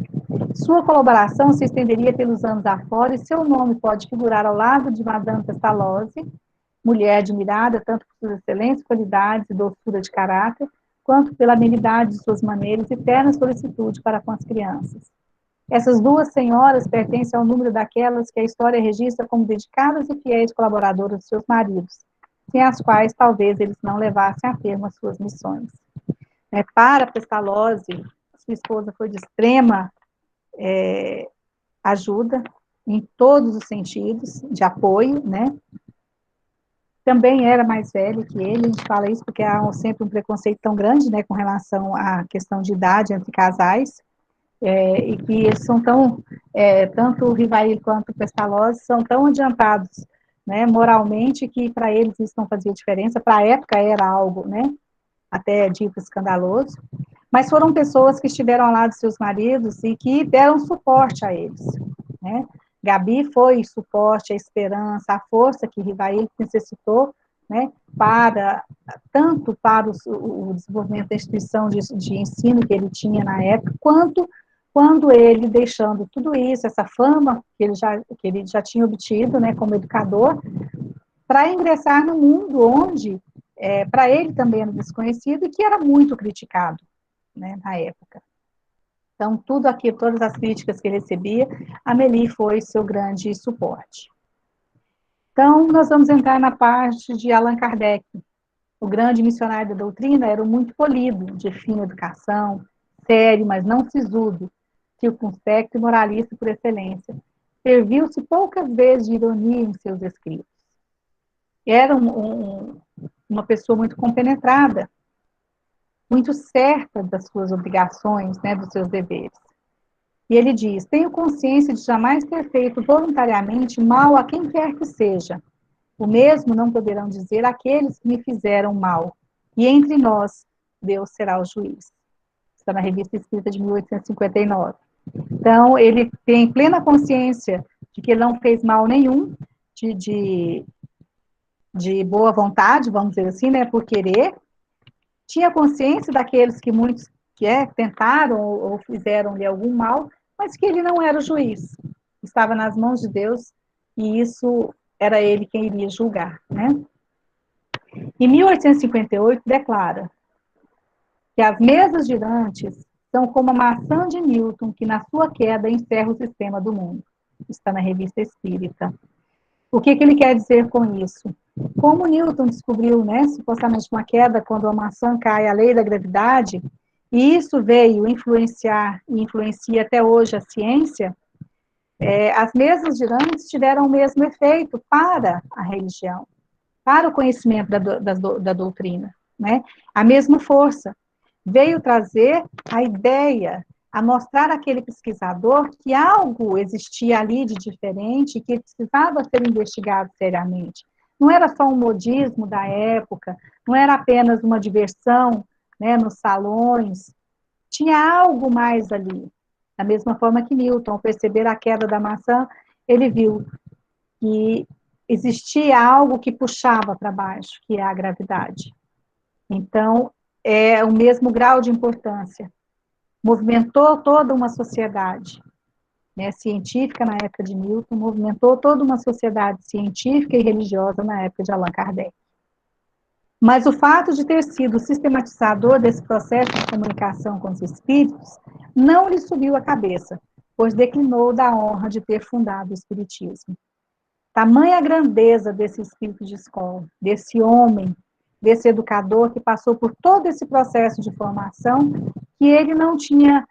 Sua colaboração se estenderia pelos anos afora e seu nome pode figurar ao lado de Madame Pestalozzi, mulher admirada tanto por suas excelentes qualidades e doçura de caráter, quanto pela amenidade de suas maneiras e terna solicitude para com as crianças. Essas duas senhoras pertencem ao número daquelas que a história registra como dedicadas e fiéis colaboradoras de seus maridos, sem as quais talvez eles não levassem a termo as suas missões. Para Pestalozzi, sua esposa foi de extrema ajuda em todos os sentidos, de apoio, né? Também era mais velho que ele, a gente fala isso porque há sempre um preconceito tão grande, né, com relação à questão de idade entre casais, e que eles são tão, tanto o Rivail quanto o Pestalozzi são tão adiantados, né, moralmente, que para eles isso não fazia diferença, para a época era algo, né, até dito escandaloso, mas foram pessoas que estiveram ao lado de seus maridos e que deram suporte a eles, né. Gabi foi suporte, a esperança, a força que Rivail necessitou, né, tanto para o desenvolvimento da instituição de ensino que ele tinha na época, quanto quando ele, deixando tudo isso, essa fama que ele já tinha obtido, né, como educador, para ingressar no mundo onde, para ele também era desconhecido e que era muito criticado, né, na época. Então, tudo aqui, todas as críticas que ele recebia, Amélie foi seu grande suporte. Então, nós vamos entrar na parte de Allan Kardec. O grande missionário da doutrina era muito polido, de fina educação, sério, mas não sisudo, circunspecto e moralista por excelência. Serviu-se poucas vezes de ironia em seus escritos. Era uma pessoa muito compenetrada, muito certa das suas obrigações, né, dos seus deveres. E ele diz: tenho consciência de jamais ter feito voluntariamente mal a quem quer que seja. O mesmo não poderão dizer aqueles que me fizeram mal. E entre nós, Deus será o juiz. Está na Revista Espírita de 1859. Então, ele tem plena consciência de que ele não fez mal nenhum, de boa vontade, vamos dizer assim, né, por querer. Tinha consciência daqueles que muitos tentaram ou fizeram-lhe algum mal, mas que ele não era o juiz. Estava nas mãos de Deus e isso era ele quem iria julgar, né? Em 1858, declara que as mesas girantes são como a maçã de Newton, que na sua queda encerra o sistema do mundo. Está na Revista Espírita. O que ele quer dizer com isso? Como Newton descobriu, né, supostamente uma queda quando a maçã cai, a lei da gravidade, e isso veio influenciar e influencia até hoje a ciência, as mesas girantes tiveram o mesmo efeito para a religião. para o conhecimento da doutrina, né? A mesma força veio trazer a ideia, a mostrar àquele pesquisador que algo existia ali de diferente, que precisava ser investigado seriamente. Não era só um modismo da época, não era apenas uma diversão, né, nos salões, tinha algo mais ali. Da mesma forma que Newton, ao perceber a queda da maçã, ele viu que existia algo que puxava para baixo, que é a gravidade. Então, é o mesmo grau de importância. Movimentou toda uma sociedade, né, científica na época de Newton, movimentou toda uma sociedade científica e religiosa na época de Allan Kardec. Mas o fato de ter sido o sistematizador desse processo de comunicação com os espíritos não lhe subiu a cabeça, pois declinou da honra de ter fundado o espiritismo. Tamanha a grandeza desse espírito de escola, desse homem, desse educador que passou por todo esse processo de formação, que ele não tinha,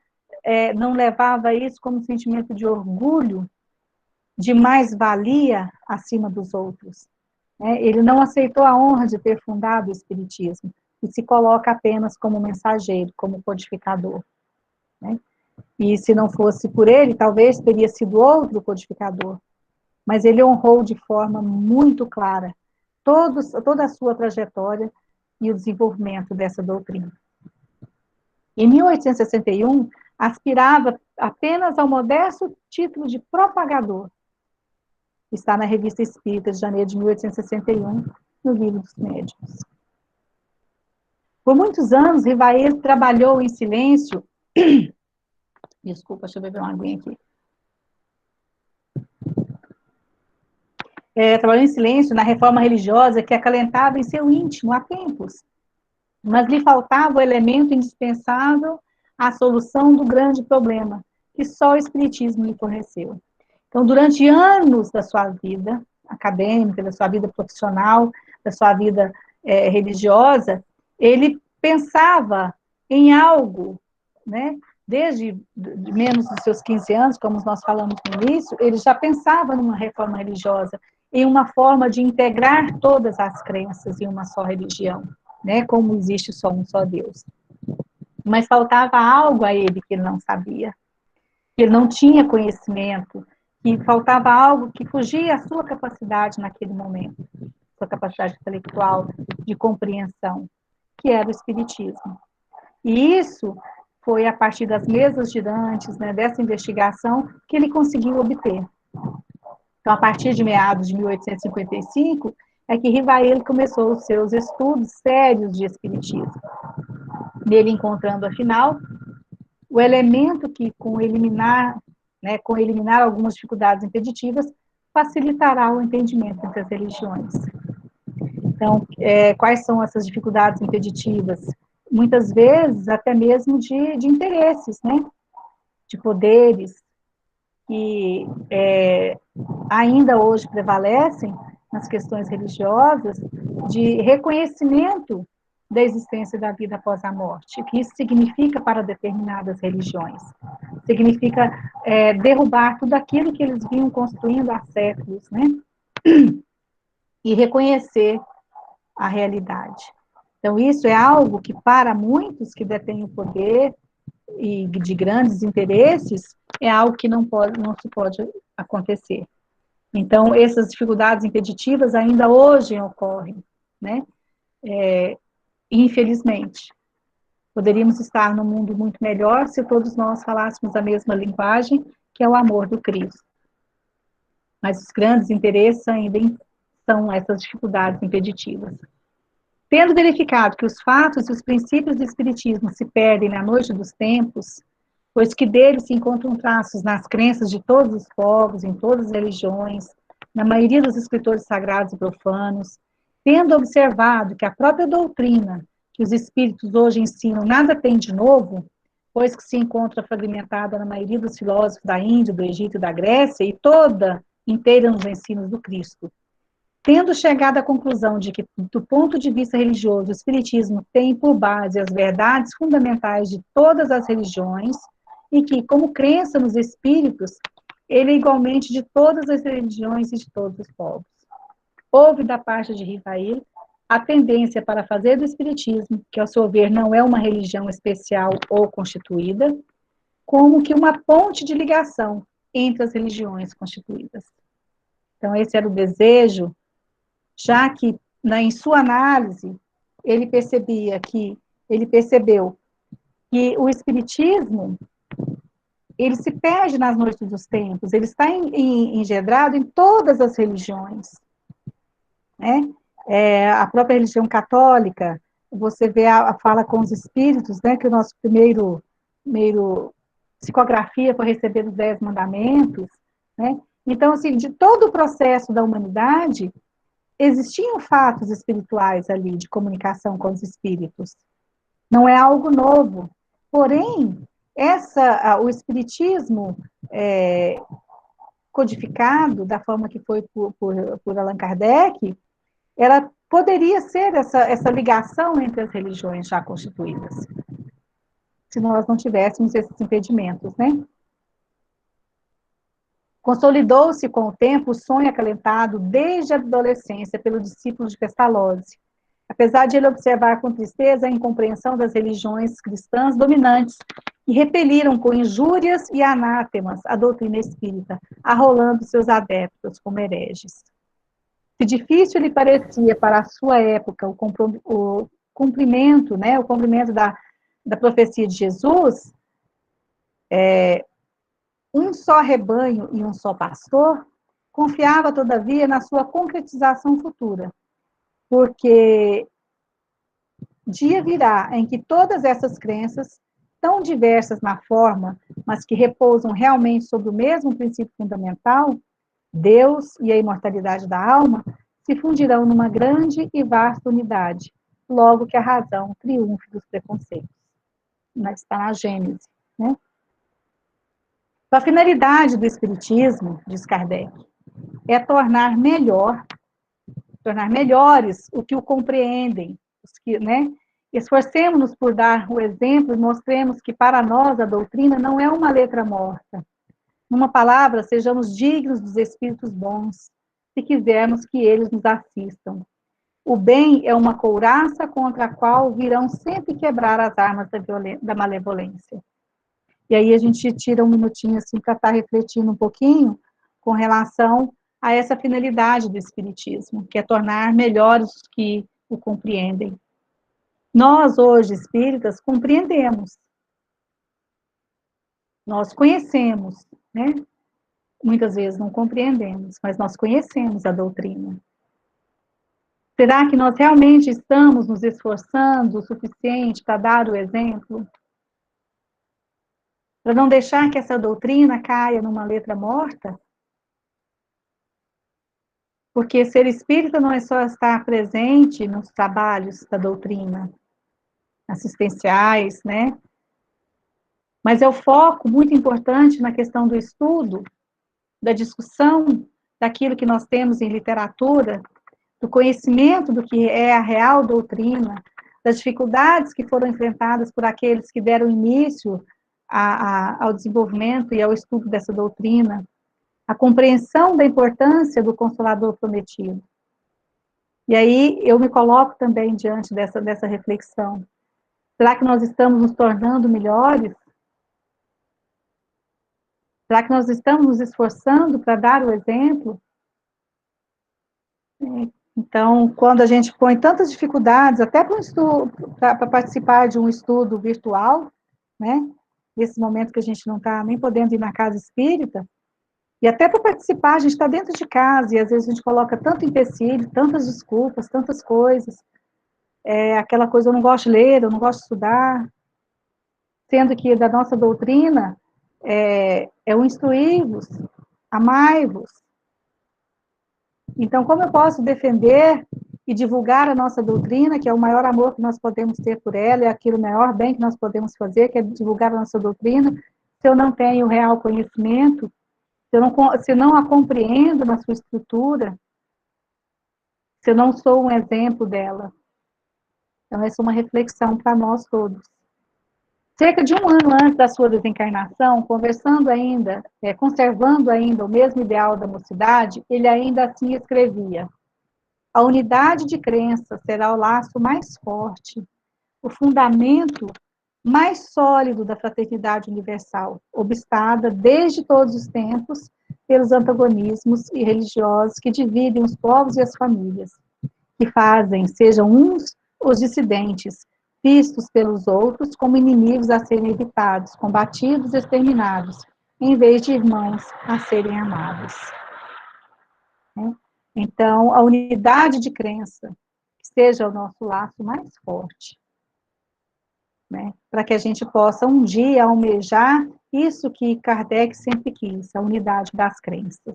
não levava isso como um sentimento de orgulho, de mais-valia acima dos outros. Ele não aceitou a honra de ter fundado o espiritismo e se coloca apenas como mensageiro, como codificador. Né? E se não fosse por ele, talvez teria sido outro codificador, mas ele honrou de forma muito clara toda a sua trajetória e o desenvolvimento dessa doutrina. Em 1861, aspirava apenas ao modesto título de propagador. Está na Revista Espírita de janeiro de 1861, no Livro dos Médiuns. Por muitos anos, Rivail trabalhou em silêncio. Desculpa, deixa eu beber uma aguinha aqui. Trabalhou em silêncio na reforma religiosa que acalentava em seu íntimo há tempos, mas lhe faltava o elemento indispensável à solução do grande problema, que só o Espiritismo lhe forneceu. Então, durante anos da sua vida acadêmica, da sua vida profissional, da sua vida religiosa, ele pensava em algo, né? Desde menos dos seus 15 anos, como nós falamos no início, ele já pensava numa reforma religiosa, em uma forma de integrar todas as crenças em uma só religião, né? Como existe só um só Deus. Mas faltava algo a ele que ele não sabia, que ele não tinha conhecimento, que faltava algo que fugia à sua capacidade naquele momento, sua capacidade intelectual de compreensão, que era o Espiritismo. E isso foi a partir das mesas girantes, né, dessa investigação, que ele conseguiu obter. Então, a partir de meados de 1855, é que Rivail começou os seus estudos sérios de Espiritismo. Nele encontrando, afinal, o elemento que, com eliminar algumas dificuldades impeditivas, facilitará o entendimento entre as religiões. Então, quais são essas dificuldades impeditivas? Muitas vezes, até mesmo de interesses, né? De poderes, que ainda hoje prevalecem nas questões religiosas, de reconhecimento da existência da vida após a morte. O que isso significa para determinadas religiões? Significa derrubar tudo aquilo que eles vinham construindo há séculos, né? E reconhecer a realidade. Então, isso é algo que, para muitos que detêm o poder e de grandes interesses, é algo que não se pode acontecer. Então, essas dificuldades impeditivas ainda hoje ocorrem, né? Infelizmente. Poderíamos estar num mundo muito melhor se todos nós falássemos a mesma linguagem, que é o amor do Cristo. Mas os grandes interesses ainda são essas dificuldades impeditivas. Tendo verificado que os fatos e os princípios do Espiritismo se perdem na noite dos tempos, pois que deles se encontram traços nas crenças de todos os povos, em todas as religiões, na maioria dos escritores sagrados e profanos, tendo observado que a própria doutrina que os espíritos hoje ensinam nada tem de novo, pois que se encontra fragmentada na maioria dos filósofos da Índia, do Egito e da Grécia, e toda inteira nos ensinos do Cristo. Tendo chegado à conclusão de que, do ponto de vista religioso, o Espiritismo tem por base as verdades fundamentais de todas as religiões, e que, como crença nos espíritos, ele é igualmente de todas as religiões e de todos os povos. Houve da parte de Rivail a tendência para fazer do espiritismo, que ao seu ver não é uma religião especial ou constituída, como que uma ponte de ligação entre as religiões constituídas. Então, esse era o desejo, já que, em sua análise, ele percebeu que o espiritismo, ele se perde nas noites dos tempos, ele está engendrado em todas as religiões, né? A própria religião católica, você vê a fala com os espíritos, né, que o nosso primeiro psicografia foi receber os 10 mandamentos, né? Então, assim, de todo o processo da humanidade, existiam fatos espirituais ali, de comunicação com os espíritos. Não é algo novo. Porém, o espiritismo codificado, da forma que foi por Allan Kardec, ela poderia ser essa ligação entre as religiões já constituídas, se nós não tivéssemos esses impedimentos, né? Consolidou-se com o tempo o sonho acalentado desde a adolescência pelo discípulo de Pestalozzi, apesar de ele observar com tristeza a incompreensão das religiões cristãs dominantes, que repeliram com injúrias e anátemas a doutrina espírita, arrolando seus adeptos como hereges. Se difícil lhe parecia para a sua época o cumprimento, né, o cumprimento da profecia de Jesus, um só rebanho e um só pastor, confiava, todavia, na sua concretização futura, porque dia virá em que todas essas crenças, tão diversas na forma, mas que repousam realmente sobre o mesmo princípio fundamental, Deus e a imortalidade da alma, se fundirão numa grande e vasta unidade, logo que a razão triunfe dos preconceitos. Está na Gênese, né? A finalidade do Espiritismo, diz Kardec, é tornar melhores o que o compreendem, os que, né? Esforcemos-nos por dar o exemplo e mostremos que para nós a doutrina não é uma letra morta. Numa palavra, sejamos dignos dos espíritos bons, se quisermos que eles nos assistam. O bem é uma couraça contra a qual virão sempre quebrar as armas da malevolência. E aí a gente tira um minutinho assim para estar refletindo um pouquinho com relação a essa finalidade do Espiritismo, que é tornar melhores os que o compreendem. Nós, hoje, espíritas, compreendemos. Nós conhecemos, né? Muitas vezes não compreendemos, mas nós conhecemos a doutrina. Será que nós realmente estamos nos esforçando o suficiente para dar o exemplo? Para não deixar que essa doutrina caia numa letra morta? Porque ser espírita não é só estar presente nos trabalhos da doutrina assistenciais, né? Mas é o foco muito importante na questão do estudo, da discussão daquilo que nós temos em literatura, do conhecimento do que é a real doutrina, das dificuldades que foram enfrentadas por aqueles que deram início ao desenvolvimento e ao estudo dessa doutrina, a compreensão da importância do Consolador prometido. E aí eu me coloco também diante dessa reflexão. Será que nós estamos nos tornando melhores? Será que nós estamos nos esforçando para dar o exemplo? Então, quando a gente põe tantas dificuldades, até para participar de um estudo virtual, né? Nesse momento que a gente não está nem podendo ir na casa espírita, e até para participar, a gente está dentro de casa, e às vezes a gente coloca tanto empecilho, tantas desculpas, tantas coisas. Aquela coisa, eu não gosto de ler, eu não gosto de estudar, sendo que da nossa doutrina é o instruí-vos, amai-vos. Então, como eu posso defender e divulgar a nossa doutrina, que é o maior amor que nós podemos ter por ela, é aquilo o maior bem que nós podemos fazer, que é divulgar a nossa doutrina, se eu não tenho real conhecimento, se eu não a compreendo na sua estrutura, se eu não sou um exemplo dela. Então, essa é uma reflexão para nós todos. Cerca de um ano antes da sua desencarnação, conservando ainda o mesmo ideal da mocidade, ele ainda assim escrevia: A unidade de crença será o laço mais forte, o fundamento mais sólido da fraternidade universal, obstada desde todos os tempos pelos antagonismos e religiosos que dividem os povos e as famílias, que fazem, sejam uns os dissidentes, vistos pelos outros como inimigos a serem evitados, combatidos, exterminados, em vez de irmãos a serem amados. Então, a unidade de crença, que seja o nosso laço mais forte, né? Para que a gente possa um dia almejar isso que Kardec sempre quis, a unidade das crenças.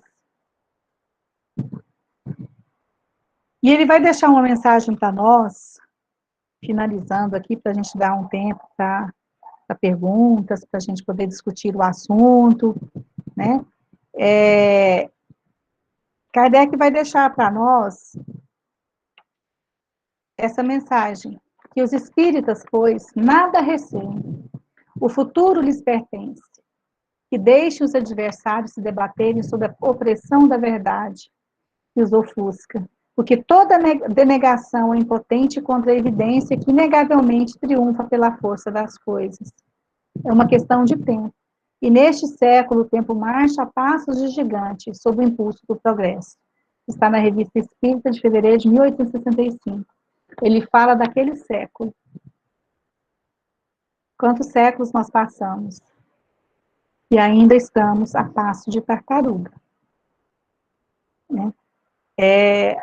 E ele vai deixar uma mensagem para nós, finalizando aqui, para a gente dar um tempo para perguntas, para a gente poder discutir o assunto, né? Kardec vai deixar para nós essa mensagem, que os espíritas, pois, nada receem, o futuro lhes pertence, que deixem os adversários se debaterem sobre a opressão da verdade que os ofusca, porque toda denegação é impotente contra a evidência que inegavelmente triunfa pela força das coisas. É uma questão de tempo, e neste século o tempo marcha a passos de gigante, sob o impulso do progresso. Está na Revista Espírita de fevereiro de 1865. Ele fala daquele século. Quantos séculos nós passamos? E ainda estamos a passo de tartaruga. Né?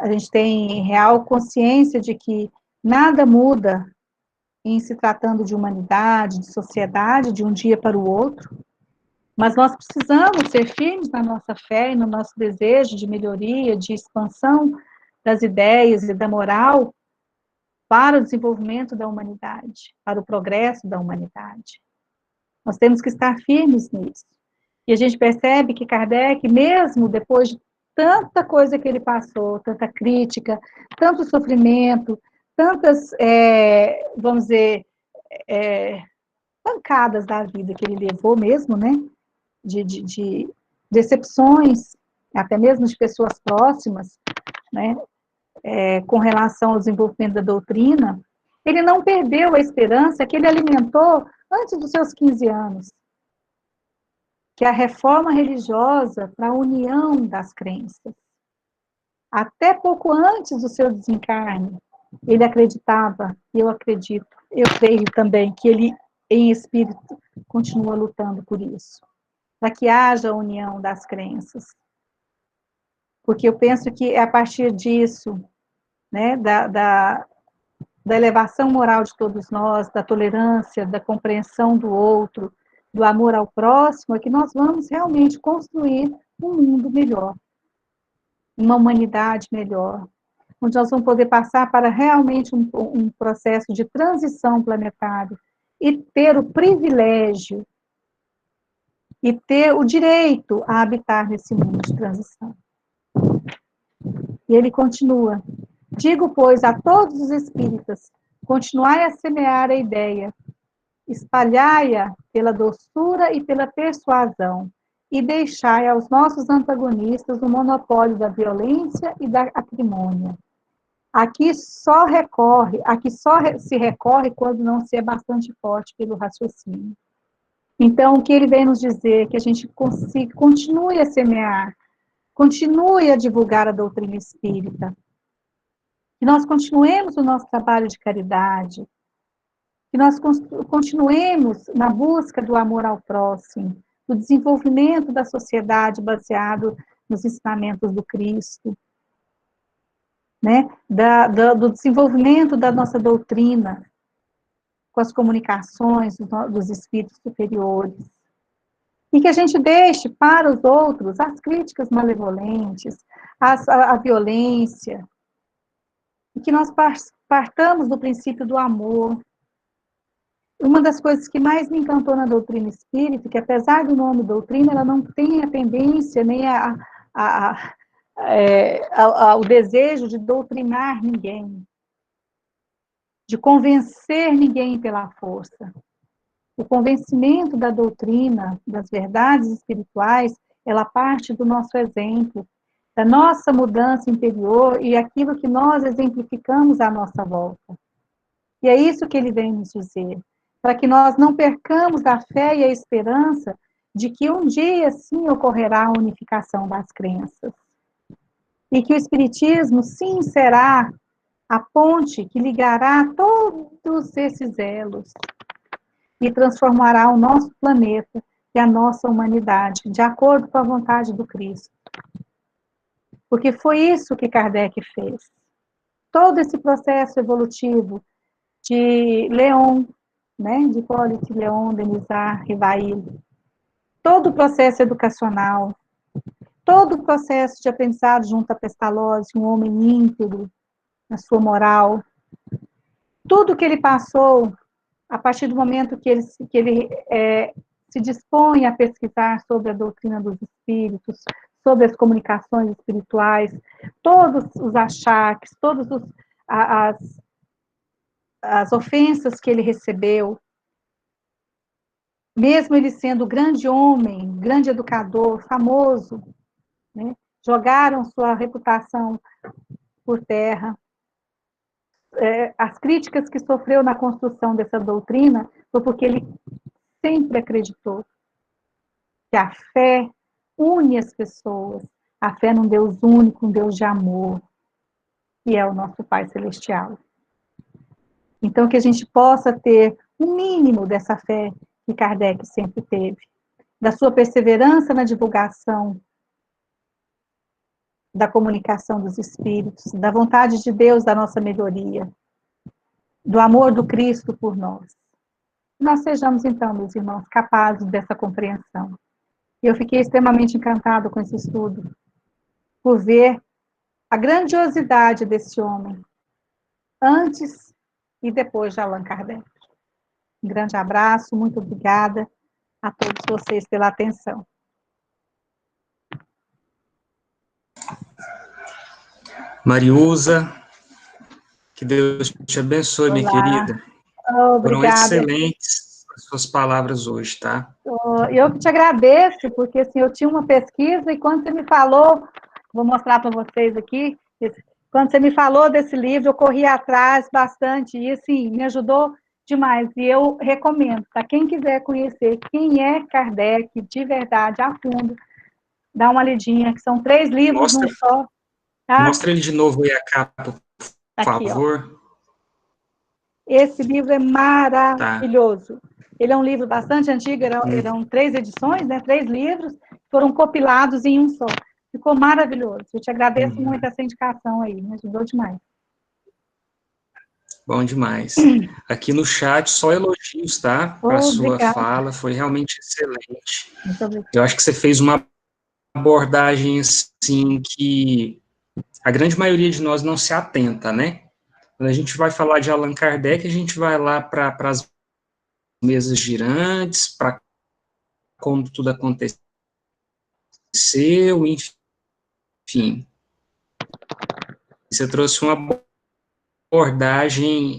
A gente tem real consciência de que nada muda em se tratando de humanidade, de sociedade, de um dia para o outro, mas nós precisamos ser firmes na nossa fé e no nosso desejo de melhoria, de expansão das ideias e da moral para o desenvolvimento da humanidade, para o progresso da humanidade. Nós temos que estar firmes nisso. E a gente percebe que Kardec, mesmo depois de tanta coisa que ele passou, tanta crítica, tanto sofrimento, tantas, vamos dizer, pancadas da vida que ele levou mesmo, né? De decepções, até mesmo de pessoas próximas, né? Com relação ao desenvolvimento da doutrina, ele não perdeu a esperança que ele alimentou antes dos seus 15 anos, que é a reforma religiosa para a união das crenças. Até pouco antes do seu desencarne, ele acreditava, e eu acredito, eu creio também, que ele, em espírito, continua lutando por isso, para que haja a união das crenças. Porque eu penso que é a partir disso, né, da elevação moral de todos nós, da tolerância, da compreensão do outro, do amor ao próximo, é que nós vamos realmente construir um mundo melhor, uma humanidade melhor, onde nós vamos poder passar para realmente um processo de transição planetária e ter o privilégio e ter o direito a habitar nesse mundo de transição. E ele continua: digo, pois, a todos os espíritas, continuai a semear a ideia, espalhai-a pela doçura e pela persuasão, e deixai aos nossos antagonistas o monopólio da violência e da acrimônia. Aqui só se recorre quando não se é bastante forte pelo raciocínio. Então, o que ele vem nos dizer é que a gente continue a semear, continue a divulgar a doutrina espírita, que nós continuemos o nosso trabalho de caridade, que nós continuemos na busca do amor ao próximo, do desenvolvimento da sociedade baseado nos ensinamentos do Cristo, né? Do desenvolvimento da nossa doutrina, com as comunicações dos espíritos superiores. E que a gente deixe para os outros as críticas malevolentes, a violência, e que nós partamos do princípio do amor. Uma das coisas que mais me encantou na doutrina espírita, que apesar do nome doutrina, ela não tem a tendência nem o desejo de doutrinar ninguém, de convencer ninguém pela força. O convencimento da doutrina, das verdades espirituais, ela parte do nosso exemplo, da nossa mudança interior e aquilo que nós exemplificamos à nossa volta. E é isso que ele vem nos dizer, para que nós não percamos a fé e a esperança de que um dia sim ocorrerá a unificação das crenças. E que o Espiritismo sim será a ponte que ligará todos esses elos e transformará o nosso planeta e a nossa humanidade, de acordo com a vontade do Cristo. Porque foi isso que Kardec fez. Todo esse processo evolutivo de Leon, né, de Hippolyte Léon Denisard Rivail, todo o processo educacional, todo o processo de aprendizado junto a Pestalozzi, um homem íntegro na sua moral, tudo que ele passou a partir do momento que ele se dispõe a pesquisar sobre a doutrina dos espíritos, sobre as comunicações espirituais, todos os achaques, todas as ofensas que ele recebeu, mesmo ele sendo grande homem, grande educador, famoso, né, jogaram sua reputação por terra. As críticas que sofreu na construção dessa doutrina foi porque ele sempre acreditou que a fé une as pessoas, a fé num Deus único, um Deus de amor, que é o nosso Pai Celestial. Então, que a gente possa ter um mínimo dessa fé que Kardec sempre teve, da sua perseverança na divulgação da comunicação dos espíritos, da vontade de Deus da nossa melhoria, do amor do Cristo por nós. Nós sejamos, então, meus irmãos, capazes dessa compreensão. E eu fiquei extremamente encantada com esse estudo, por ver a grandiosidade desse homem, antes e depois de Allan Kardec. Um grande abraço, muito obrigada a todos vocês pela atenção. Mariusa, que Deus te abençoe, minha querida. Foram Obrigada. excelentes as suas palavras hoje, tá? Eu que te agradeço, porque assim, eu tinha uma pesquisa e quando você me falou, vou mostrar para vocês aqui, quando você me falou desse livro, eu corri atrás bastante e assim, me ajudou demais. E eu recomendo, para quem quiser conhecer quem é Kardec de verdade, a fundo, dá uma lidinha, que são 3 livros num só. Tá? Mostra ele de novo aí a capa, por Aqui, favor. Ó. Esse livro é maravilhoso. Tá. Ele é um livro bastante antigo, eram 3 edições, né? 3 livros, foram compilados em um só. Ficou maravilhoso. Eu te agradeço muito essa indicação aí, me ajudou demais. Bom demais. Aqui no chat, só elogios, tá? Para a sua fala, foi realmente excelente. Muito obrigada. Eu acho que você fez uma abordagem, assim, que a grande maioria de nós não se atenta, né? Quando a gente vai falar de Allan Kardec, a gente vai lá para as mesas girantes, para como tudo aconteceu, enfim. Você trouxe uma abordagem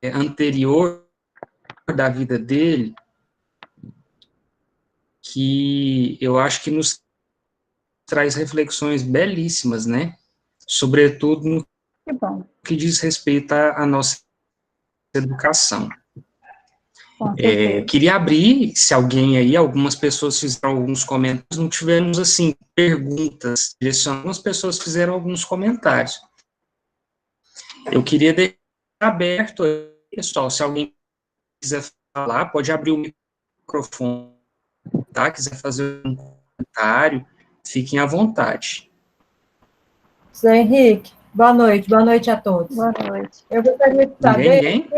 anterior da vida dele, que eu acho que nos traz reflexões belíssimas, né? Sobretudo no que diz respeito à nossa educação. Queria abrir, se alguém aí, algumas pessoas fizeram alguns comentários, não tivemos, assim, perguntas direcionadas, algumas pessoas fizeram alguns comentários. Eu queria deixar aberto, pessoal, se alguém quiser falar, pode abrir o microfone, tá? Quiser fazer um comentário, fiquem à vontade. Zé Henrique, boa noite a todos. Boa noite. Eu gostaria de saber,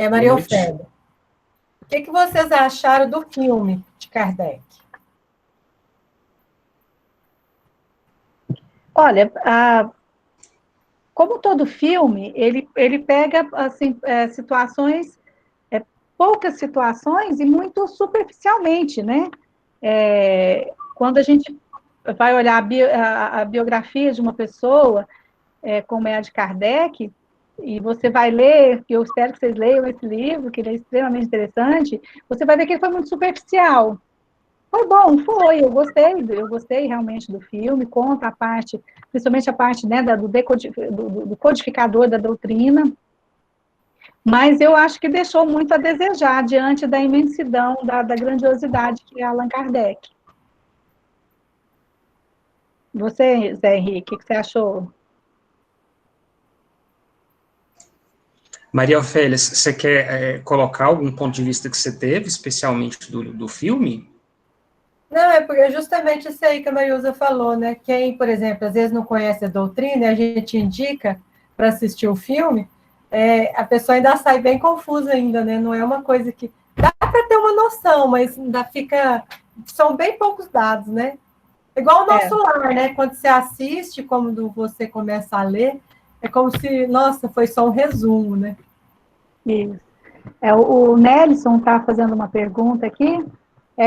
Maria Ofélia, o que vocês acharam do filme de Kardec? Olha, como todo filme, ele pega assim, situações, poucas situações e muito superficialmente, né? Quando a gente vai olhar a biografia de uma pessoa, como é a de Kardec, e você vai ler, que eu espero que vocês leiam esse livro, que ele é extremamente interessante, você vai ver que ele foi muito superficial. Foi bom, foi, eu gostei realmente do filme, conta a parte, principalmente a parte, né, do codificador da doutrina, mas eu acho que deixou muito a desejar diante da imensidão, da grandiosidade que é Allan Kardec. Você, Zé Henrique, o que você achou? Maria Ofélia, você quer colocar algum ponto de vista que você teve, especialmente do filme? Não, é porque justamente isso aí que a Mariusa falou, né? Quem, por exemplo, às vezes não conhece a doutrina, a gente indica para assistir o filme, a pessoa ainda sai bem confusa ainda, né? Não é uma coisa que dá para ter uma noção, mas ainda fica, são bem poucos dados, né? Igual o nosso lar, né? Quando você assiste, quando você começa a ler, é como se, nossa, foi só um resumo, né? Isso. O Nelson está fazendo uma pergunta aqui.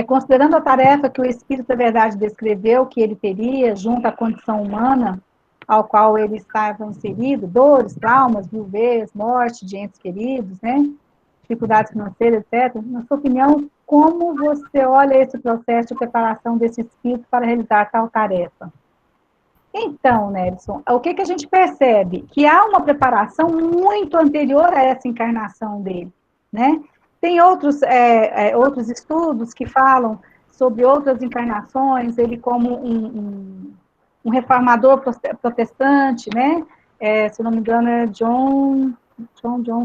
Considerando a tarefa que o Espírito da Verdade descreveu que ele teria junto à condição humana ao qual ele estava inserido, dores, traumas, viuvez, morte de entes queridos, né? Dificuldades financeiras, etc. Na sua opinião, como você olha esse processo de preparação desse Espírito para realizar tal tarefa? Então, Nelson, o que a gente percebe? Que há uma preparação muito anterior a essa encarnação dele, né? Tem outros estudos que falam sobre outras encarnações, ele como um reformador protestante, né? Se não me engano, é John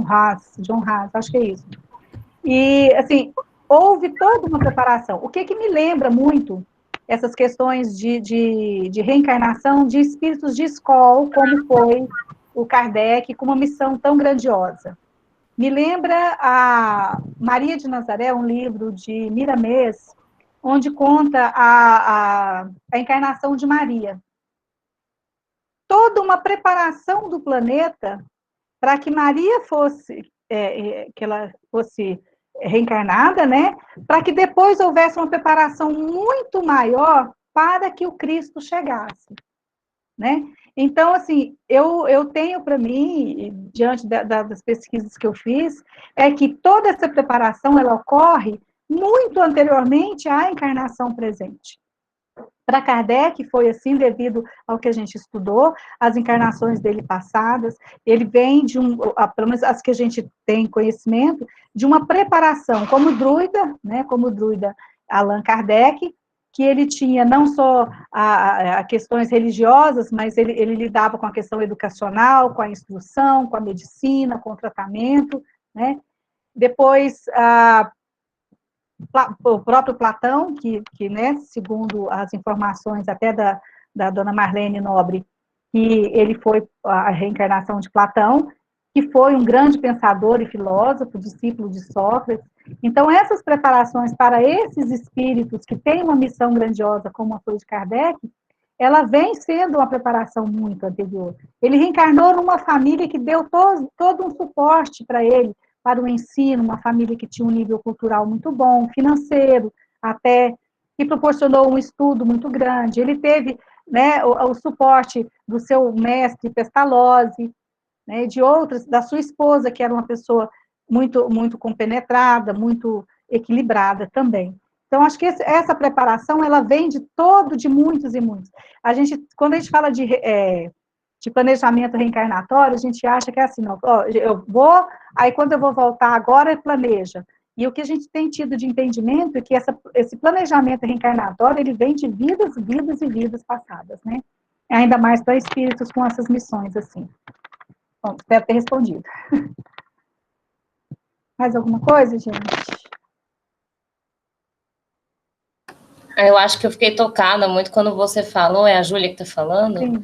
Haas, acho que é isso. E, assim, houve toda uma preparação. O que me lembra muito essas questões de reencarnação de espíritos de escola, como foi o Kardec, com uma missão tão grandiosa. Me lembra a Maria de Nazaré, um livro de Miramês, onde conta a encarnação de Maria. Toda uma preparação do planeta para que Maria que ela fosse reencarnada, né? Para que depois houvesse uma preparação muito maior para que o Cristo chegasse, né? Então, assim, eu tenho para mim, diante das pesquisas que eu fiz, é que toda essa preparação, ela ocorre muito anteriormente à encarnação presente. Para Kardec foi assim devido ao que a gente estudou, as encarnações dele passadas, ele vem pelo menos as que a gente tem conhecimento, de uma preparação como druida, né, como druida Allan Kardec, que ele tinha não só a questões religiosas, mas ele lidava com a questão educacional, com a instrução, com a medicina, com o tratamento, né? Depois, o próprio Platão, que né, segundo as informações até da dona Marlene Nobre, que ele foi a reencarnação de Platão, que foi um grande pensador e filósofo, discípulo de Sócrates. Então, essas preparações para esses espíritos que têm uma missão grandiosa, como a foi de Kardec, ela vem sendo uma preparação muito anterior. Ele reencarnou numa família que deu todo um suporte para ele, para o ensino, uma família que tinha um nível cultural muito bom, financeiro, até, que proporcionou um estudo muito grande. Ele teve, né, o suporte do seu mestre Pestalozzi, né, de outras, da sua esposa, que era uma pessoa muito compenetrada, muito equilibrada também. Então, acho que essa preparação, ela vem de muitos e muitos. Quando a gente fala de planejamento reencarnatório, a gente acha que é assim, não, ó, eu vou, aí quando eu vou voltar agora, planeja. E o que a gente tem tido de entendimento é que esse planejamento reencarnatório, ele vem de vidas, vidas e vidas passadas, né? Ainda mais para espíritos com essas missões, assim. Bom, espero ter respondido. Mais alguma coisa, gente? Eu acho que eu fiquei tocada muito quando você falou, é a Júlia que está falando, Sim.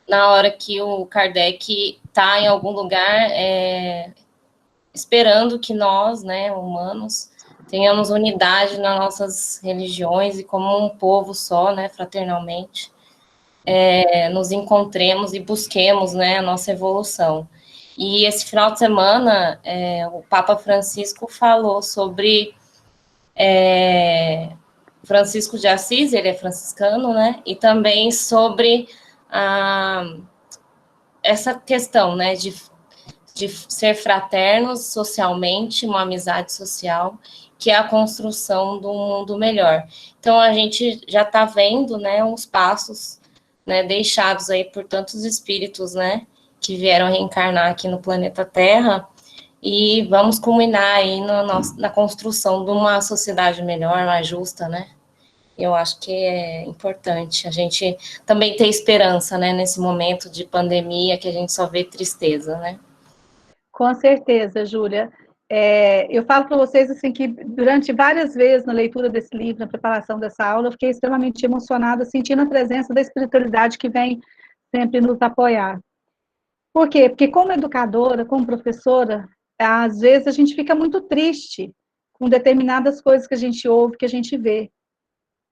Na hora que o Kardec está em algum lugar esperando que nós, né, humanos, tenhamos unidade nas nossas religiões e como um povo só, né, fraternalmente, nos encontremos e busquemos, né, a nossa evolução. E esse final de semana, o Papa Francisco falou sobre Francisco de Assis, ele é franciscano, né, e também sobre essa questão, né, de ser fraternos socialmente, uma amizade social, que é a construção do mundo melhor. Então, a gente já está vendo, né, uns passos, né, deixados aí por tantos espíritos, né, que vieram reencarnar aqui no planeta Terra, e vamos culminar aí na construção de uma sociedade melhor, mais justa, né? Eu acho que é importante a gente também ter esperança, né, nesse momento de pandemia que a gente só vê tristeza, né? Com certeza, Júlia. Eu falo para vocês assim que durante várias vezes na leitura desse livro, na preparação dessa aula, eu fiquei extremamente emocionada, sentindo a presença da espiritualidade que vem sempre nos apoiar. Por quê? Porque como educadora, como professora, às vezes a gente fica muito triste com determinadas coisas que a gente ouve, que a gente vê,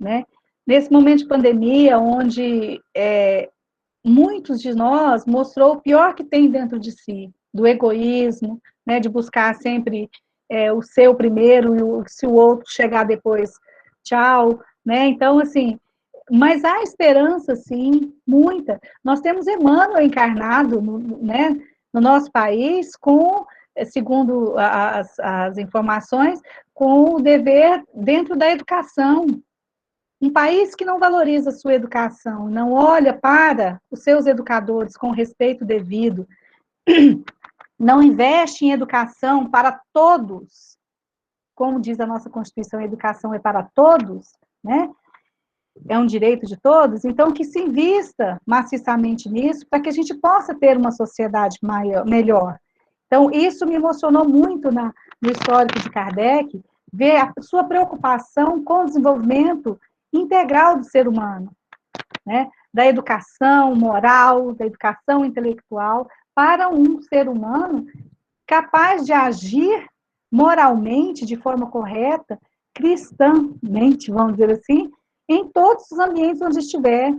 né? Nesse momento de pandemia, onde muitos de nós mostrou o pior que tem dentro de si, do egoísmo, né, de buscar sempre o seu primeiro, e se o outro chegar depois, tchau, né? Então, assim, mas há esperança, sim, muita. Nós temos Emmanuel encarnado, né, no nosso país, segundo as informações, com o dever dentro da educação. Um país que não valoriza a sua educação, não olha para os seus educadores com respeito devido, não investe em educação para todos, como diz a nossa Constituição, a educação é para todos, né? É um direito de todos, então que se invista maciçamente nisso, para que a gente possa ter uma sociedade melhor. Então, isso me emocionou muito no histórico de Kardec, ver a sua preocupação com o desenvolvimento integral do ser humano, né? Da educação moral, da educação intelectual, para um ser humano capaz de agir moralmente, de forma correta, cristãmente, vamos dizer assim, em todos os ambientes onde estiver.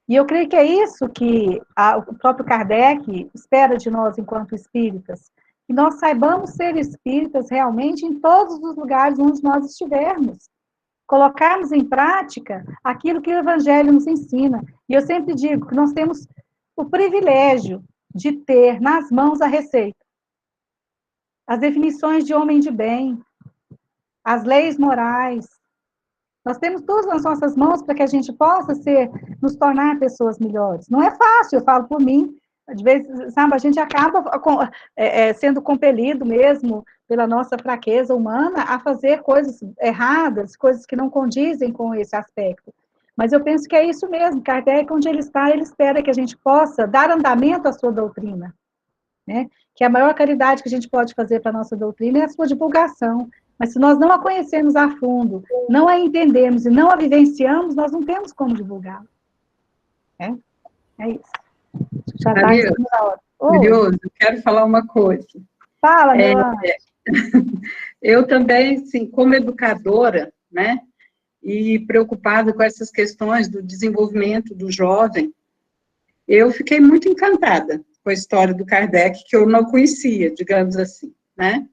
E eu creio que é isso que o próprio Kardec espera de nós enquanto espíritas, que nós saibamos ser espíritas realmente em todos os lugares onde nós estivermos, colocarmos em prática aquilo que o Evangelho nos ensina. E eu sempre digo que nós temos o privilégio de ter nas mãos a receita, as definições de homem de bem, as leis morais. Nós temos tudo nas nossas mãos para que a gente possa nos tornar pessoas melhores. Não é fácil, eu falo por mim. Às vezes, sabe, a gente acaba sendo compelido mesmo pela nossa fraqueza humana a fazer coisas erradas, coisas que não condizem com esse aspecto. Mas eu penso que é isso mesmo. Kardec, onde ele está, ele espera que a gente possa dar andamento à sua doutrina, né? Que a maior caridade que a gente pode fazer para a nossa doutrina é a sua divulgação. Mas se nós não a conhecemos a fundo, não a entendemos e não a vivenciamos, nós não temos como divulgá-la. É isso. Já está em cima da hora. Curioso, quero falar uma coisa. Fala, meu anjo. Eu também, sim, como educadora, né, e preocupada com essas questões do desenvolvimento do jovem, eu fiquei muito encantada com a história do Kardec, que eu não conhecia, digamos assim, né?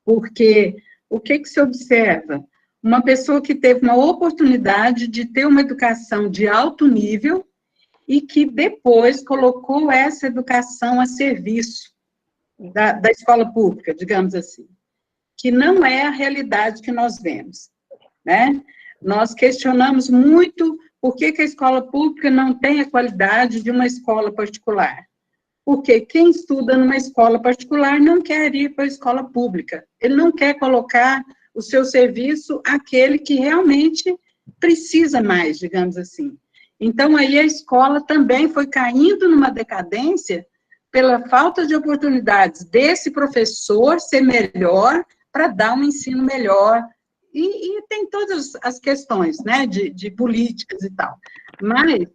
Porque o que se observa? Uma pessoa que teve uma oportunidade de ter uma educação de alto nível e que depois colocou essa educação a serviço da escola pública, digamos assim, que não é a realidade que nós vemos, né? Nós questionamos muito por que a escola pública não tem a qualidade de uma escola particular. Porque quem estuda numa escola particular não quer ir para a escola pública. Ele não quer colocar o seu serviço àquele que realmente precisa mais, digamos assim. Então, aí a escola também foi caindo numa decadência pela falta de oportunidades desse professor ser melhor para dar um ensino melhor. E tem todas as questões, né, de políticas e tal. Mas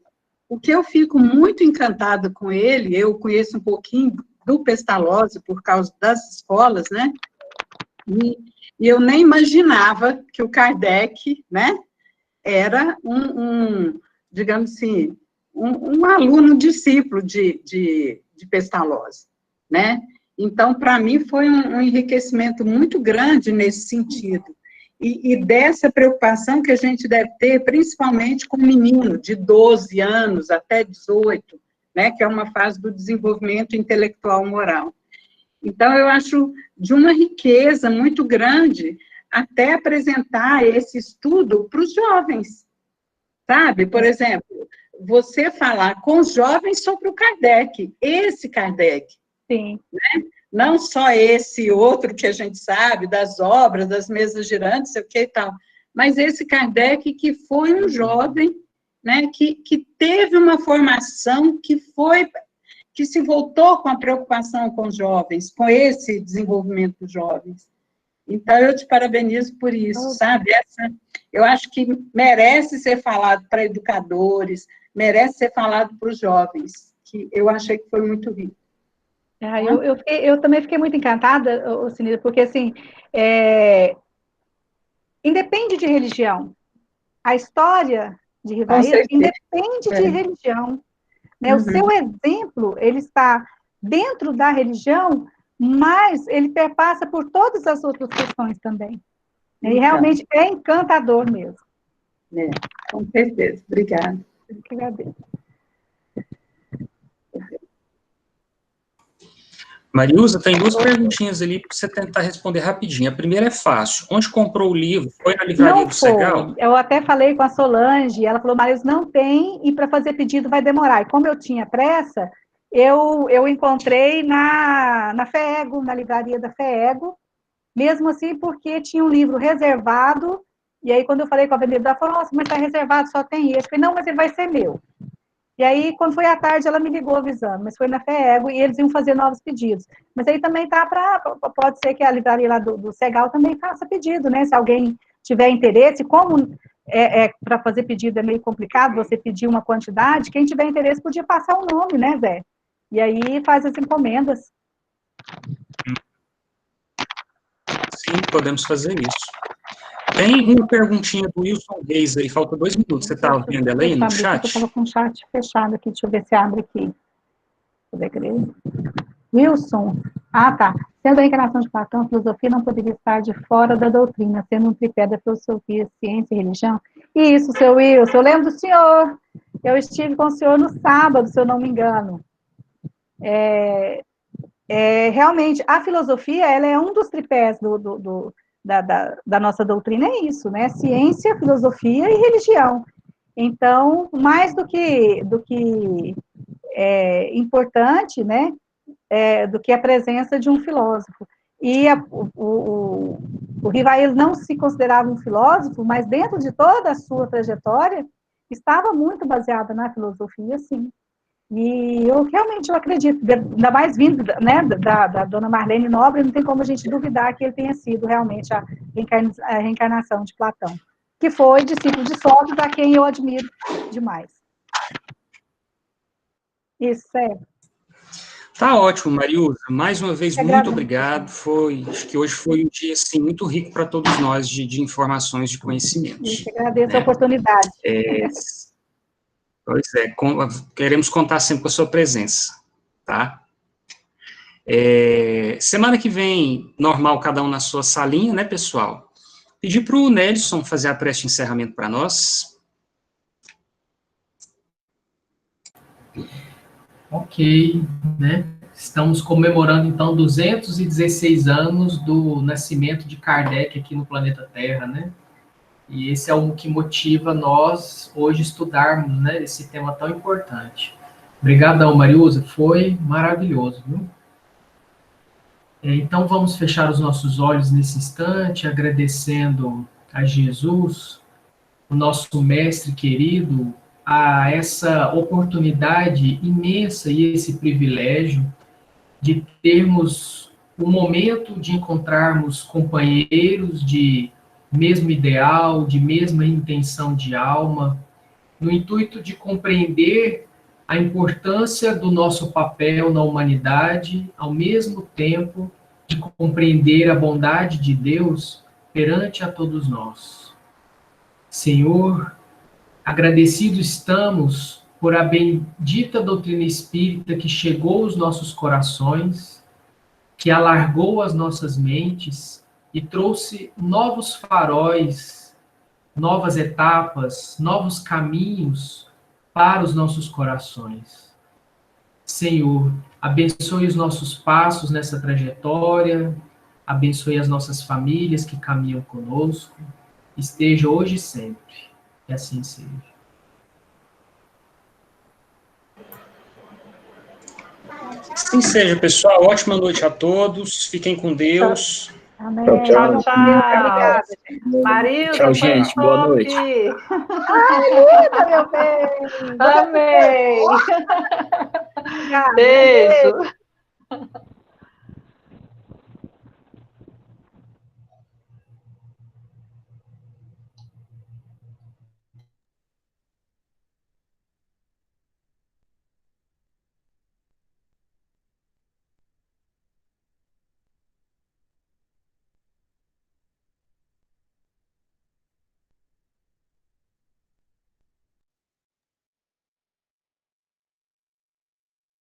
o que eu fico muito encantada com ele, eu conheço um pouquinho do Pestalozzi por causa das escolas, né? E eu nem imaginava que o Kardec, né, era digamos assim, um aluno discípulo de Pestalozzi, né? Então, para mim, foi um enriquecimento muito grande nesse sentido. E dessa preocupação que a gente deve ter, principalmente com o menino de 12 anos até 18, né, que é uma fase do desenvolvimento intelectual moral. Então, eu acho de uma riqueza muito grande até apresentar esse estudo para os jovens, sabe? Por exemplo, você falar com os jovens sobre o Kardec, esse Kardec. Sim. Né? Não só esse outro que a gente sabe, das obras, das mesas girantes, sei o que e tal, mas esse Kardec que foi um jovem, né, que teve uma formação que se voltou com a preocupação com os jovens, com esse desenvolvimento dos jovens. Então, eu te parabenizo por isso, sabe? Eu acho que merece ser falado para educadores, merece ser falado para os jovens, que eu achei que foi muito rico. Eu também fiquei muito encantada, Cinida, porque, assim, independe de religião. A história de Rivaí independe de religião. Né? O seu exemplo, ele está dentro da religião, mas ele perpassa por todas as outras questões também. E realmente é encantador mesmo. Com certeza. Obrigada. Eu que agradeço. Mariusa, tem duas perguntinhas ali para você tentar responder rapidinho. A primeira é fácil. Onde comprou o livro? Foi na livraria do Segal? Eu até falei com a Solange, ela falou, Mariusa, não tem, e para fazer pedido vai demorar. E como eu tinha pressa, eu encontrei na FEEGO, na livraria da FEEGO, mesmo assim porque tinha um livro reservado, e aí quando eu falei com a vendedora, ela falou, nossa, mas está reservado, só tem esse. Eu falei, não, mas ele vai ser meu. E aí, quando foi à tarde, ela me ligou avisando, mas foi na FEEGO e eles iam fazer novos pedidos. Mas aí também pode ser que a livraria lá do Segal também faça pedido, né? Se alguém tiver interesse, como para fazer pedido é meio complicado, você pedir uma quantidade, quem tiver interesse podia passar o nome, né, Zé? E aí faz as encomendas. Sim, podemos fazer isso. Tem uma perguntinha do Wilson Reis aí, falta 2 minutos. Você está vendo ela aí no chat? Eu estava com o chat fechado aqui, deixa eu ver se abre aqui. Wilson, tá. Sendo a encarnação de Platão, a filosofia não poderia estar de fora da doutrina, sendo um tripé da filosofia, ciência e religião. Isso, seu Wilson, eu lembro do senhor. Eu estive com o senhor no sábado, se eu não me engano. Realmente, a filosofia, ela é um dos tripés da nossa doutrina, é isso, né? Ciência, filosofia e religião. Então, mais do que importante, né? Do que a presença de um filósofo. E o Rivaí não se considerava um filósofo, mas dentro de toda a sua trajetória, estava muito baseada na filosofia, sim. E eu realmente acredito, ainda mais vindo, né, da dona Marlene Nobre, não tem como a gente duvidar que ele tenha sido realmente a reencarnação de Platão, que foi discípulo de Sócrates, a quem eu admiro demais. Isso, Tá ótimo, Mariusa. Mais uma vez, muito obrigado. Acho que hoje foi um dia assim, muito rico para todos nós de informações, de conhecimentos. Eu agradeço a oportunidade. Pois é, queremos contar sempre com a sua presença, tá? Semana que vem, normal, cada um na sua salinha, né, pessoal? Pedir para o Nelson fazer a prece de encerramento para nós. Ok, né? Estamos comemorando, então, 216 anos do nascimento de Kardec aqui no planeta Terra, né? E esse é o que motiva nós, hoje, estudarmos, né, esse tema tão importante. Obrigadão, Mariusa, foi maravilhoso, viu? Então, vamos fechar os nossos olhos nesse instante, agradecendo a Jesus, o nosso mestre querido, a essa oportunidade imensa e esse privilégio de termos um momento de encontrarmos companheiros de mesmo ideal, de mesma intenção de alma, no intuito de compreender a importância do nosso papel na humanidade, ao mesmo tempo de compreender a bondade de Deus perante a todos nós. Senhor, agradecidos estamos por a bendita doutrina espírita que chegou aos nossos corações, que alargou as nossas mentes e trouxe novos faróis, novas etapas, novos caminhos para os nossos corações. Senhor, abençoe os nossos passos nessa trajetória, abençoe as nossas famílias que caminham conosco, esteja hoje e sempre, que assim seja. Assim seja, pessoal. Ótima noite a todos. Fiquem com Deus. Amém. Tchau, tchau. Obrigada, gente. Marilza, Tchau, gente. Boa noite. Ai, Luda, meu bem. Amei. Obrigada. Beijo.